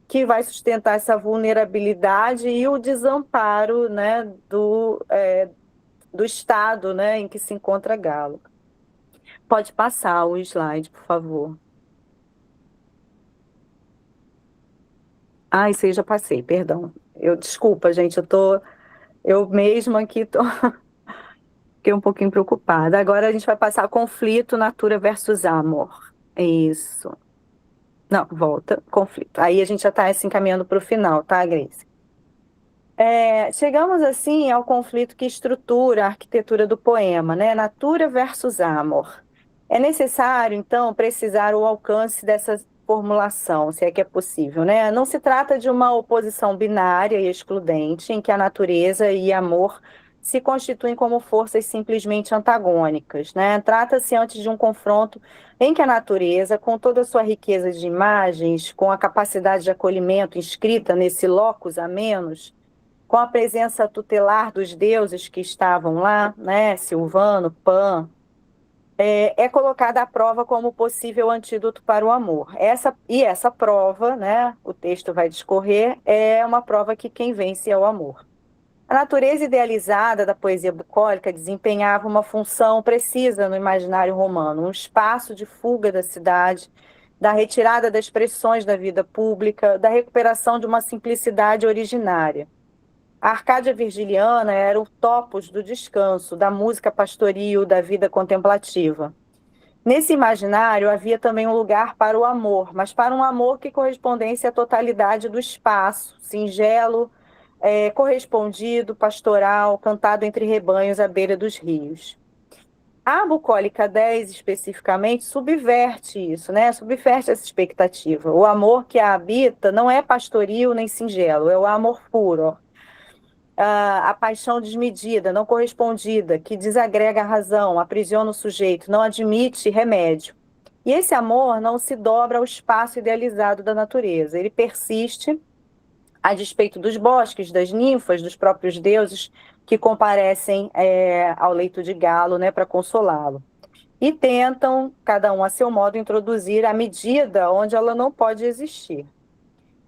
que vai sustentar essa vulnerabilidade e o desamparo, né, do estado, né, em que se encontra Galo. Pode passar o slide, por favor. Isso aí já passei, perdão. Desculpa, gente, eu mesma aqui fiquei um pouquinho preocupada. Agora a gente vai passar conflito, natura versus amor. Isso. Não, volta, conflito. Aí a gente já está se encaminhando para o final, tá, Grace? Chegamos, assim, ao conflito que estrutura a arquitetura do poema, né? Natura versus amor. É necessário, então, precisar o alcance dessa formulação, se é que é possível, né? Não se trata de uma oposição binária e excludente, em que a natureza e amor se constituem como forças simplesmente antagônicas, né? Trata-se antes de um confronto em que a natureza, com toda a sua riqueza de imagens, com a capacidade de acolhimento inscrita nesse locus amenus, com a presença tutelar dos deuses que estavam lá, né? Silvano, Pan, é colocada à prova como possível antídoto para o amor. Essa prova, né, o texto vai discorrer, é uma prova que quem vence é o amor. A natureza idealizada da poesia bucólica desempenhava uma função precisa no imaginário romano, um espaço de fuga da cidade, da retirada das pressões da vida pública, da recuperação de uma simplicidade originária. A Arcádia virgiliana era o topos do descanso, da música pastoril, da vida contemplativa. Nesse imaginário havia também um lugar para o amor, mas para um amor que correspondesse à totalidade do espaço, singelo, correspondido, pastoral, cantado entre rebanhos à beira dos rios. A bucólica 10, especificamente, subverte isso, né? Subverte essa expectativa. O amor que a habita não é pastoril nem singelo, é o amor puro. A paixão desmedida, não correspondida, que desagrega a razão, aprisiona o sujeito, não admite remédio. E esse amor não se dobra ao espaço idealizado da natureza, ele persiste a despeito dos bosques, das ninfas, dos próprios deuses que comparecem ao leito de Galo, né, para consolá-lo. E tentam, cada um a seu modo, introduzir a medida onde ela não pode existir.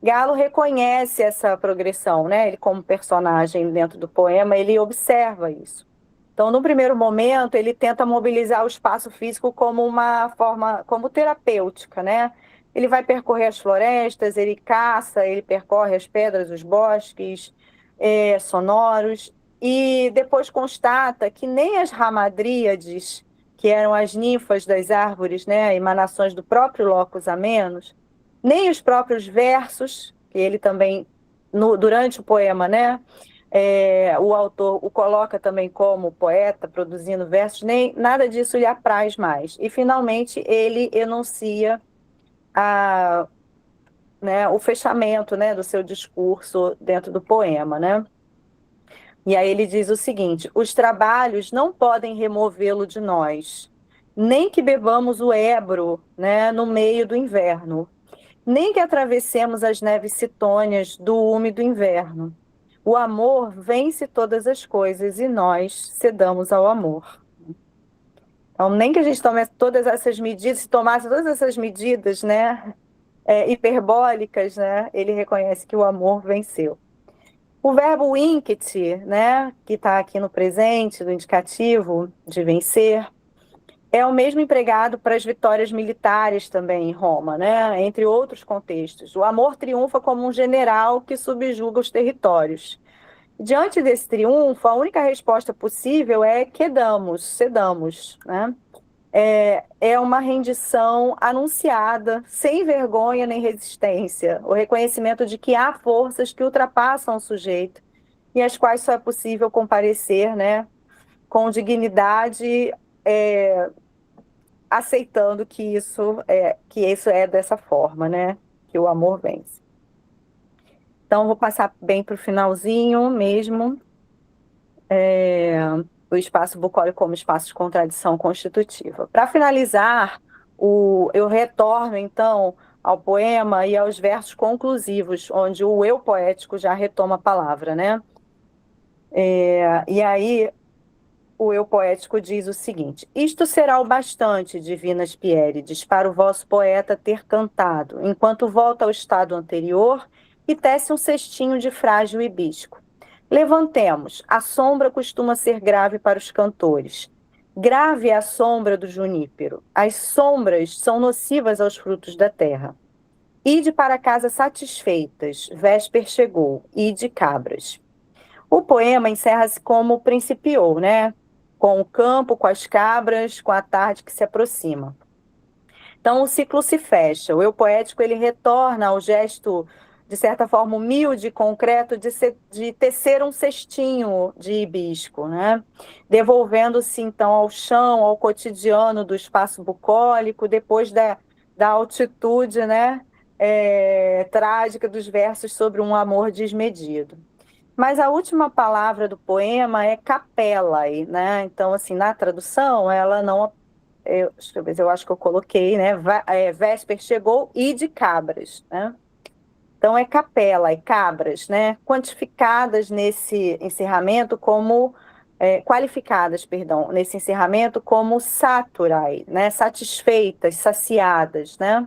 Galo reconhece essa progressão, né? Ele, como personagem dentro do poema, ele observa isso. Então, no primeiro momento, ele tenta mobilizar o espaço físico como uma forma, como terapêutica, né? Ele vai percorrer as florestas, ele caça, ele percorre as pedras, os bosques sonoros, e depois constata que nem as ramadríades, que eram as ninfas das árvores, né, emanações do próprio locus amenus, nem os próprios versos, que ele também, durante o poema, né, o autor o coloca também como poeta, produzindo versos, nem nada disso lhe apraz mais. E, finalmente, ele enuncia o fechamento, né, do seu discurso dentro do poema, né? E aí ele diz o seguinte: os trabalhos não podem removê-lo de nós, nem que bebamos o Ebro, né, no meio do inverno. nem que atravessemos as neves citônias do úmido inverno. O amor vence todas as coisas e nós cedamos ao amor. Então, nem que a gente tome todas essas medidas, se tomasse todas essas medidas, né, hiperbólicas, né, ele reconhece que o amor venceu. O verbo vincit, né, que está aqui no presente, do indicativo de vencer, é o mesmo empregado para as vitórias militares também em Roma, né, entre outros contextos. O amor triunfa como um general que subjuga os territórios. Diante desse triunfo, a única resposta possível é cedamos, né? É uma rendição anunciada, sem vergonha nem resistência, o reconhecimento de que há forças que ultrapassam o sujeito e às quais só é possível comparecer, né, com dignidade, aceitando que isso é dessa forma, né, que o amor vence. Então, vou passar bem para o finalzinho mesmo. O espaço bucólico como espaço de contradição constitutiva. Para finalizar, eu retorno, então, ao poema e aos versos conclusivos, onde o eu poético já retoma a palavra, né? E aí, o eu poético diz o seguinte: isto será o bastante, divinas Piérides, para o vosso poeta ter cantado, enquanto volta ao estado anterior e tece um cestinho de frágil hibisco. Levantemos, a sombra costuma ser grave para os cantores. Grave é a sombra do junípero. As sombras são nocivas aos frutos da terra. Ide para casa satisfeitas, vésper chegou, ide cabras. O poema encerra-se como principiou, né? Com o campo, com as cabras, com a tarde que se aproxima. Então, o ciclo se fecha. O eu poético ele retorna ao gesto, de certa forma, humilde e concreto de tecer um cestinho de hibisco, né? Devolvendo-se, então, ao chão, ao cotidiano do espaço bucólico, depois da altitude, né? Trágica dos versos sobre um amor desmedido. Mas a última palavra do poema é capela, né? Então, assim, na tradução, ela não... deixa eu ver, eu acho que eu coloquei, né? Vésper chegou e de cabras, né? Então, é capela e cabras, né? Quantificadas nesse encerramento como... qualificadas, perdão, nesse encerramento como saturai, né? Satisfeitas, saciadas, né?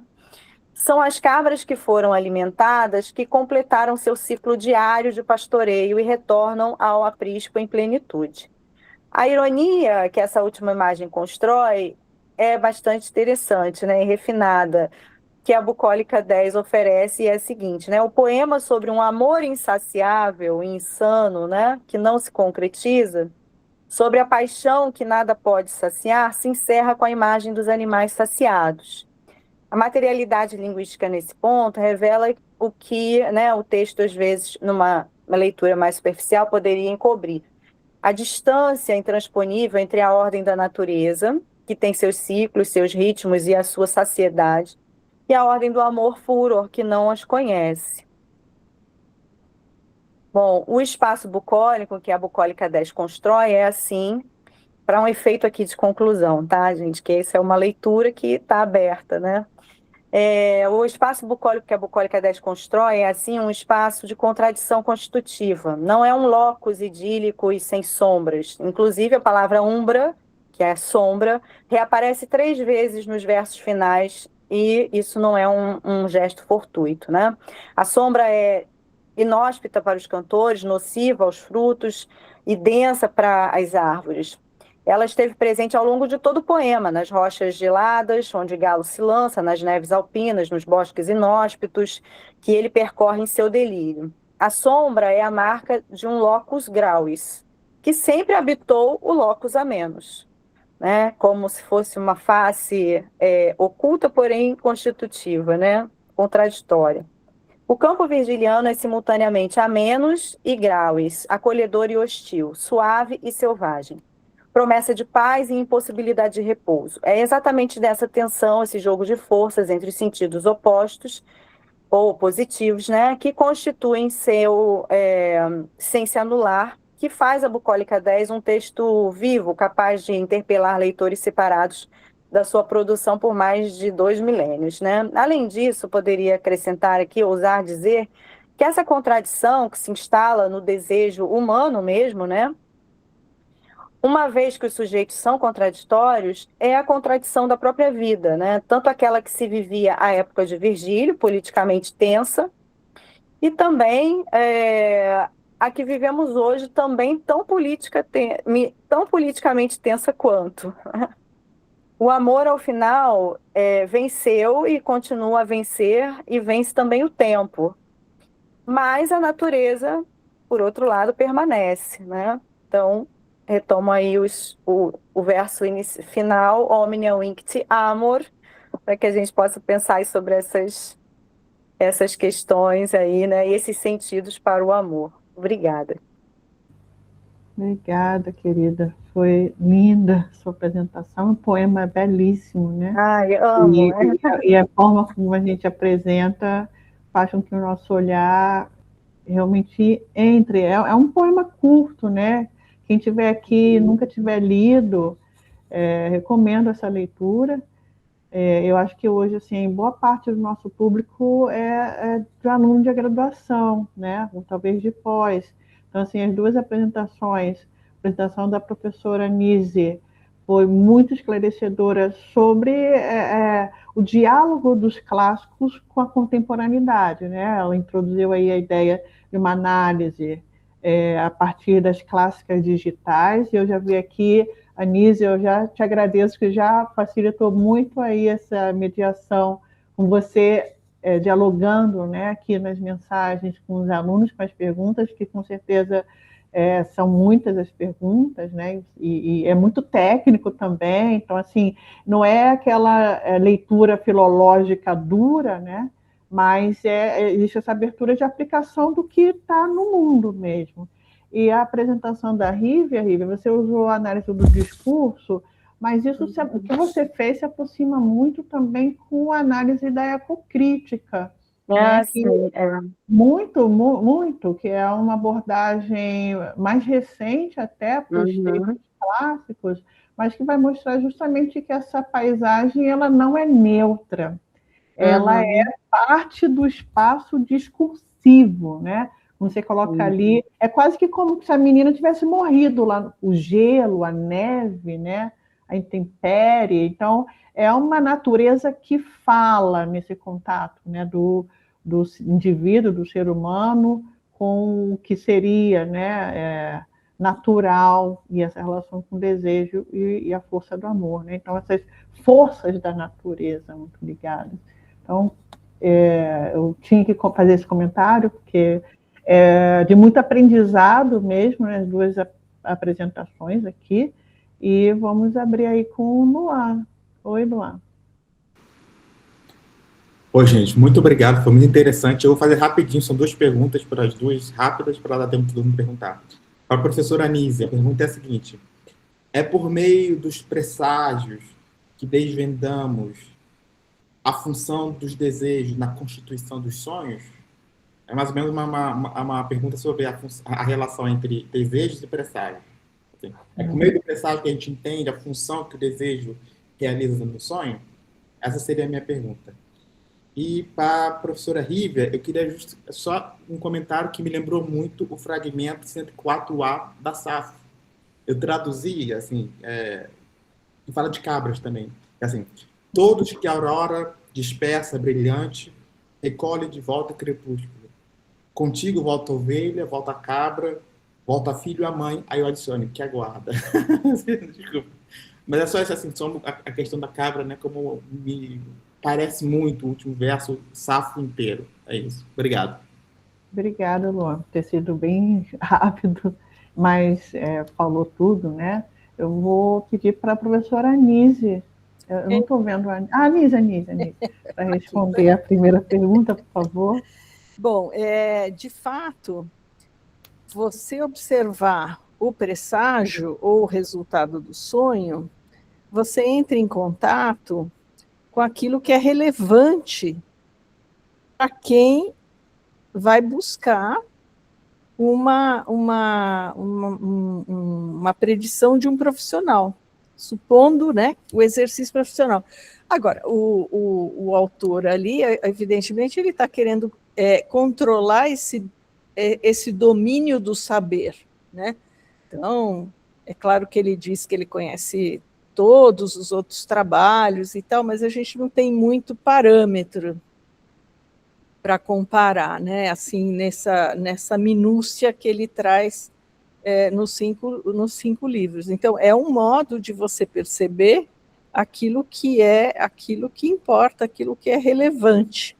São as cabras que foram alimentadas que completaram seu ciclo diário de pastoreio e retornam ao aprisco em plenitude. A ironia que essa última imagem constrói é bastante interessante, né, e refinada, que a Bucólica 10 oferece, e é a seguinte, né, o poema sobre um amor insaciável e insano, né, que não se concretiza, sobre a paixão que nada pode saciar, se encerra com a imagem dos animais saciados. A materialidade linguística nesse ponto revela o que, né, o texto, às vezes, numa leitura mais superficial, poderia encobrir. A distância intransponível entre a ordem da natureza, que tem seus ciclos, seus ritmos e a sua saciedade, e a ordem do amor furor, que não as conhece. Bom, o espaço bucólico, que a Bucólica 10 constrói, é assim, para um efeito aqui de conclusão, tá, gente? Que essa é uma leitura que está aberta, né? O espaço bucólico que a Bucólica 10 constrói é, assim, um espaço de contradição constitutiva. Não é um locus idílico e sem sombras. Inclusive, a palavra umbra, que é sombra, reaparece 3 vezes nos versos finais, e isso não é um gesto fortuito, né? A sombra é inóspita para os cantores, nociva aos frutos e densa para as árvores. Ela esteve presente ao longo de todo o poema, nas rochas geladas, onde Galo se lança, nas neves alpinas, nos bosques inóspitos, que ele percorre em seu delírio. A sombra é a marca de um locus grauis, que sempre habitou o locus a menos, né? Como se fosse uma face oculta, porém constitutiva, né? Contraditória. O campo virgiliano é simultaneamente a menos e grauis, acolhedor e hostil, suave e selvagem. Promessa de paz e impossibilidade de repouso. É exatamente dessa tensão, esse jogo de forças entre os sentidos opostos ou positivos, né, que constituem sem se anular, que faz a Bucólica 10 um texto vivo, capaz de interpelar leitores separados da sua produção por mais de 2 milênios, né? Além disso, poderia acrescentar aqui, ousar dizer, que essa contradição que se instala no desejo humano mesmo, né? Uma vez que os sujeitos são contraditórios, é a contradição da própria vida, né? Tanto aquela que se vivia à época de Virgílio, politicamente tensa, e também a que vivemos hoje, também tão politicamente tensa quanto. O amor, ao final, venceu e continua a vencer, e vence também o tempo. Mas a natureza, por outro lado, permanece, né? Então, retomo aí o verso final, Omnia Vincit Amor, para que a gente possa pensar sobre essas questões aí, né? E esses sentidos para o amor. Obrigada. Obrigada, querida. Foi linda a sua apresentação, um poema belíssimo, né? Ai, amo. E a forma como a gente apresenta faz com que o nosso olhar realmente entre. É um poema curto, né? Quem tiver aqui nunca tiver lido, recomendo essa leitura. Eu acho que hoje, assim, boa parte do nosso público é de aluno de graduação, né? Ou talvez de pós. Então, assim, as duas apresentações, a apresentação da professora Nise foi muito esclarecedora sobre o diálogo dos clássicos com a contemporaneidade, né? Ela introduziu aí a ideia de uma análise a partir das clássicas digitais, e eu já vi aqui, Anise, eu já te agradeço, que já facilitou muito aí essa mediação com você, dialogando, né, aqui nas mensagens com os alunos, com as perguntas, que com certeza são muitas as perguntas, né, e é muito técnico também, então, assim, não é aquela leitura filológica dura, né, mas existe essa abertura de aplicação do que está no mundo mesmo. E a apresentação da Rívia, você usou a análise do discurso, mas isso, o que você fez se aproxima muito também com a análise da ecocrítica, né? Sim, Muito, que é uma abordagem mais recente até para os textos clássicos, mas que vai mostrar justamente que essa paisagem ela não é neutra, ela é parte do espaço discursivo, né? Você coloca ali, é quase que como se a menina tivesse morrido lá, o gelo, a neve, né? A intempérie. Então, é uma natureza que fala nesse contato, né? Do indivíduo, do ser humano, com o que seria, né? Natural, e essa relação com o desejo e a força do amor, né? Então, essas forças da natureza muito ligadas. Então, eu tinha que fazer esse comentário, porque de muito aprendizado mesmo, né, as duas apresentações aqui, e vamos abrir aí com o Luan. Oi, Luan. Oi, gente, muito obrigado, foi muito interessante. Eu vou fazer rapidinho, são duas perguntas, para as duas rápidas, para dar tempo de todo mundo perguntar. Para a professora Anísia, a pergunta é a seguinte: é por meio dos presságios que desvendamos a função dos desejos na constituição dos sonhos? É mais ou menos uma pergunta sobre a relação entre desejos e presságios. Assim, é por meio do presságio que a gente entende a função que o desejo realiza no sonho? Essa seria a minha pergunta. E para a professora Rívia, eu queria só um comentário que me lembrou muito o fragmento 104A da Safo. Eu traduzi, assim, que fala de cabras também. Assim, todos que a aurora dispersa, brilhante, recolhe de volta o crepúsculo. Contigo volta a ovelha, volta a cabra, volta a filho e a mãe, aí eu adiciono, que aguarda. Desculpa. Mas é só isso, assim, só a questão da cabra, né, como me parece muito o último verso, Safo inteiro. É isso. Obrigado. Obrigada, Luan, por ter sido bem rápido, mas falou tudo, né? Eu vou pedir para a professora Anise, eu não estou vendo a Anise, para responder a primeira pergunta, por favor. Bom, de fato, você observar o presságio ou o resultado do sonho, você entra em contato com aquilo que é relevante para quem vai buscar uma predição de um profissional. supondo, né, o exercício profissional. Agora, o autor ali, evidentemente, ele está querendo controlar esse domínio do saber, né? Então, é claro que ele diz que ele conhece todos os outros trabalhos e tal, mas a gente não tem muito parâmetro para comparar, né? Assim, nessa minúcia que ele traz nos 5 livros. Então, é um modo de você perceber aquilo que importa, aquilo que é relevante.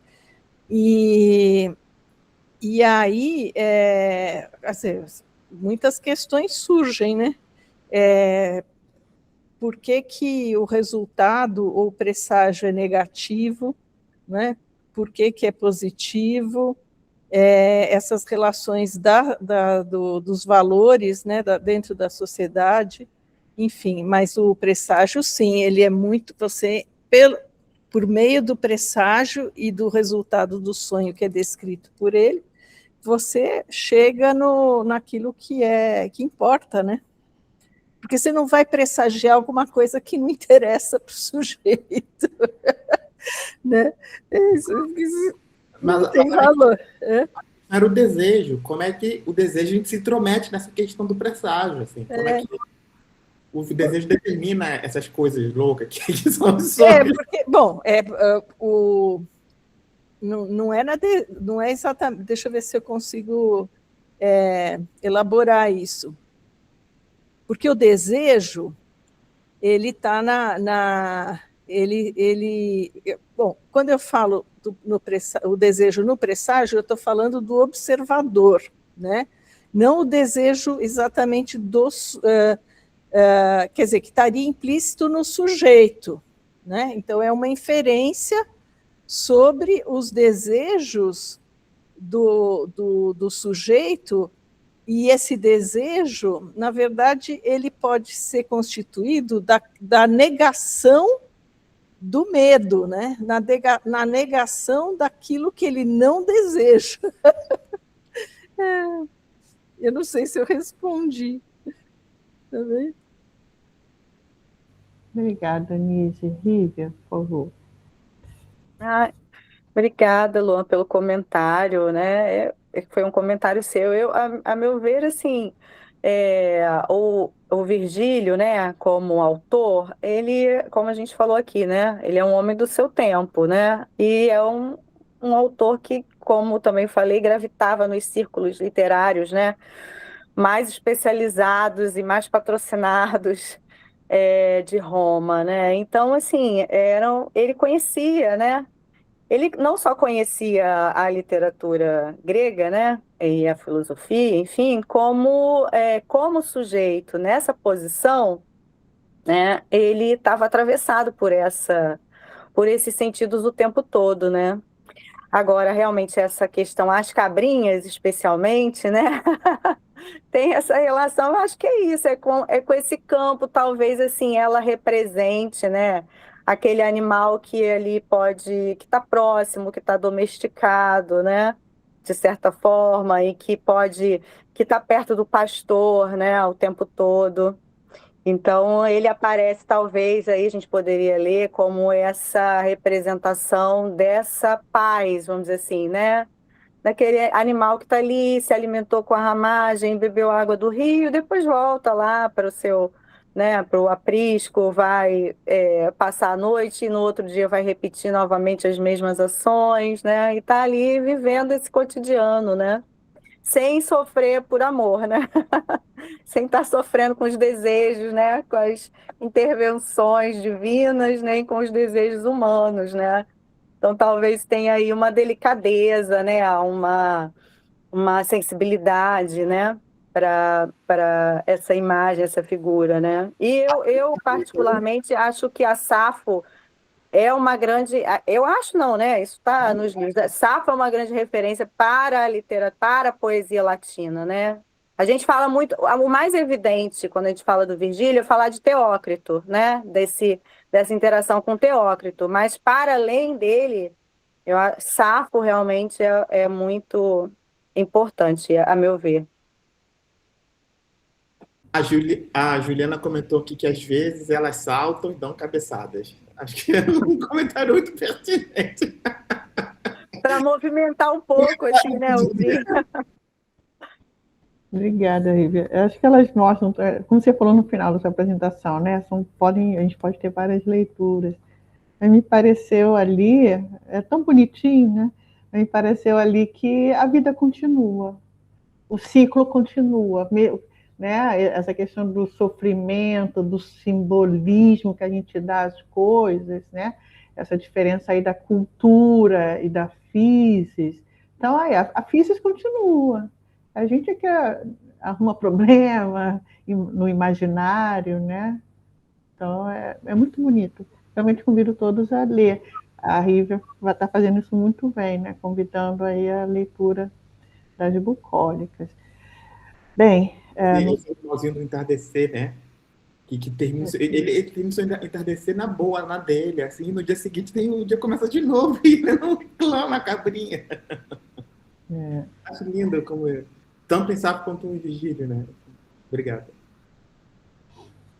E aí, assim, muitas questões surgem, né? Por que o resultado ou o presságio é negativo, né? Por que é positivo? Essas relações dos valores, né, dentro da sociedade, enfim, mas o presságio, sim, ele é muito, por meio do presságio e do resultado do sonho que é descrito por ele, você chega naquilo que importa, né? Porque você não vai pressagiar alguma coisa que não interessa para o sujeito, né? Isso não tem valor. Era o desejo. Como é que o desejo a gente se intromete nessa questão do presságio? Assim? Como é que o desejo determina essas coisas loucas que são os sonhos? Porque, bom, não é exatamente. Deixa eu ver se eu consigo elaborar isso. Porque o desejo, ele está bom, quando eu falo o desejo no presságio, eu estou falando do observador, né? Não o desejo exatamente quer dizer, que estaria implícito no sujeito, né? Então, é uma inferência sobre os desejos do sujeito, e esse desejo, na verdade, ele pode ser constituído da negação do medo, né? Na negação daquilo que ele não deseja. Eu não sei se eu respondi. Tá bem? Obrigada, Nise. Lívia, por favor. Obrigada, Luan, pelo comentário, né? Foi um comentário seu. A meu ver, assim, o Virgílio, né, como autor, ele, como a gente falou aqui, né, ele é um homem do seu tempo, né? E é um autor que, como também falei, gravitava nos círculos literários, né, mais especializados e mais patrocinados de Roma, né? Então, assim, ele conhecia, né? Ele não só conhecia a literatura grega, né, e a filosofia, enfim, como sujeito nessa posição, né, ele estava atravessado por esses sentidos o tempo todo, né? Agora, realmente, essa questão, as cabrinhas, especialmente, né? Tem essa relação, eu acho que é isso, é com esse campo, talvez assim, ela represente, né, aquele animal que ali que está próximo, que está domesticado, né, de certa forma, e que está perto do pastor, né, o tempo todo. Então, ele aparece, talvez, aí a gente poderia ler como essa representação dessa paz, vamos dizer assim, né? Daquele animal que está ali, se alimentou com a ramagem, bebeu água do rio, depois volta lá para o seu, né, para o aprisco, vai passar a noite e no outro dia vai repetir novamente as mesmas ações, né? E está ali vivendo esse cotidiano, né? Sem sofrer por amor, né? Sem estar sofrendo com os desejos, né? Com as intervenções divinas, nem com os desejos humanos, né? Então, talvez tenha aí uma delicadeza, né? Uma sensibilidade, né? Para essa imagem, essa figura, né? E eu particularmente acho que a Safo é uma grande, eu acho não, né? Isso está nos livros. Safo é uma grande referência para a literatura, para a poesia latina, né? A gente fala muito, o mais evidente quando a gente fala do Virgílio é falar de Teócrito, né? Dessa interação com Teócrito, mas para além dele, Safo realmente é muito importante, a meu ver. A Juliana comentou aqui que às vezes elas saltam e dão cabeçadas. Acho que é um comentário muito pertinente. Para movimentar um pouco, assim, né? Ouvir. Obrigada, Rívia. Eu acho que elas mostram, como você falou no final da sua apresentação, né? A gente pode ter várias leituras. Mas me pareceu ali, é tão bonitinho, né? Me pareceu ali que a vida continua, o ciclo continua, né? Essa questão do sofrimento, do simbolismo que a gente dá às coisas, né? Essa diferença aí da cultura e da physis. Então, aí, a physis continua. A gente é que arruma problema no imaginário, né? Então, é muito bonito. Realmente convido todos a ler. A Rívia vai estar fazendo isso muito bem, né? Convidando aí a leitura das bucólicas. Bem... Esse é o finalzinho do entardecer, né? Que termina, ele termina o seu entardecer na boa, na dele, assim, no dia seguinte o dia começa de novo e ele não reclama a cabrinha. Acho lindo como tanto em Safo quanto em Virgílio, né? Obrigado.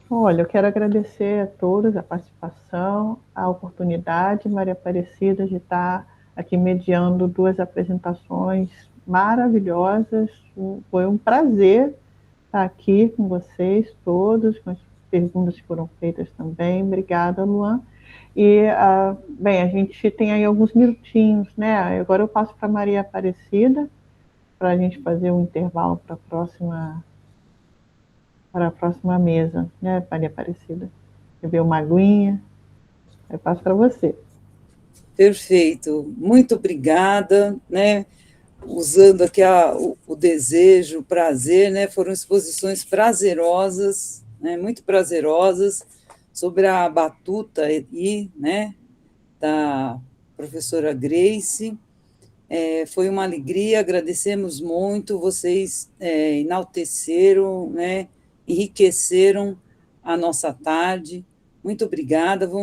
Olha, eu quero agradecer a todos a participação, a oportunidade, Maria Aparecida, de estar aqui mediando 2 apresentações maravilhosas. Foi um prazer estar aqui com vocês todos, com as perguntas que foram feitas também. Obrigada, Luan. E, bem, a gente tem aí alguns minutinhos, né? Agora eu passo para a Maria Aparecida, para a gente fazer um intervalo para a próxima mesa, né, Maria Aparecida? Beber uma aguinha, eu passo para você. Perfeito, muito obrigada, né? Usando aqui o desejo, o prazer, né? Foram exposições prazerosas, né? Muito prazerosas, sobre a batuta aí, né? Da professora Grace. Foi uma alegria, agradecemos muito, vocês enalteceram, né? Enriqueceram a nossa tarde. Muito obrigada. Vamos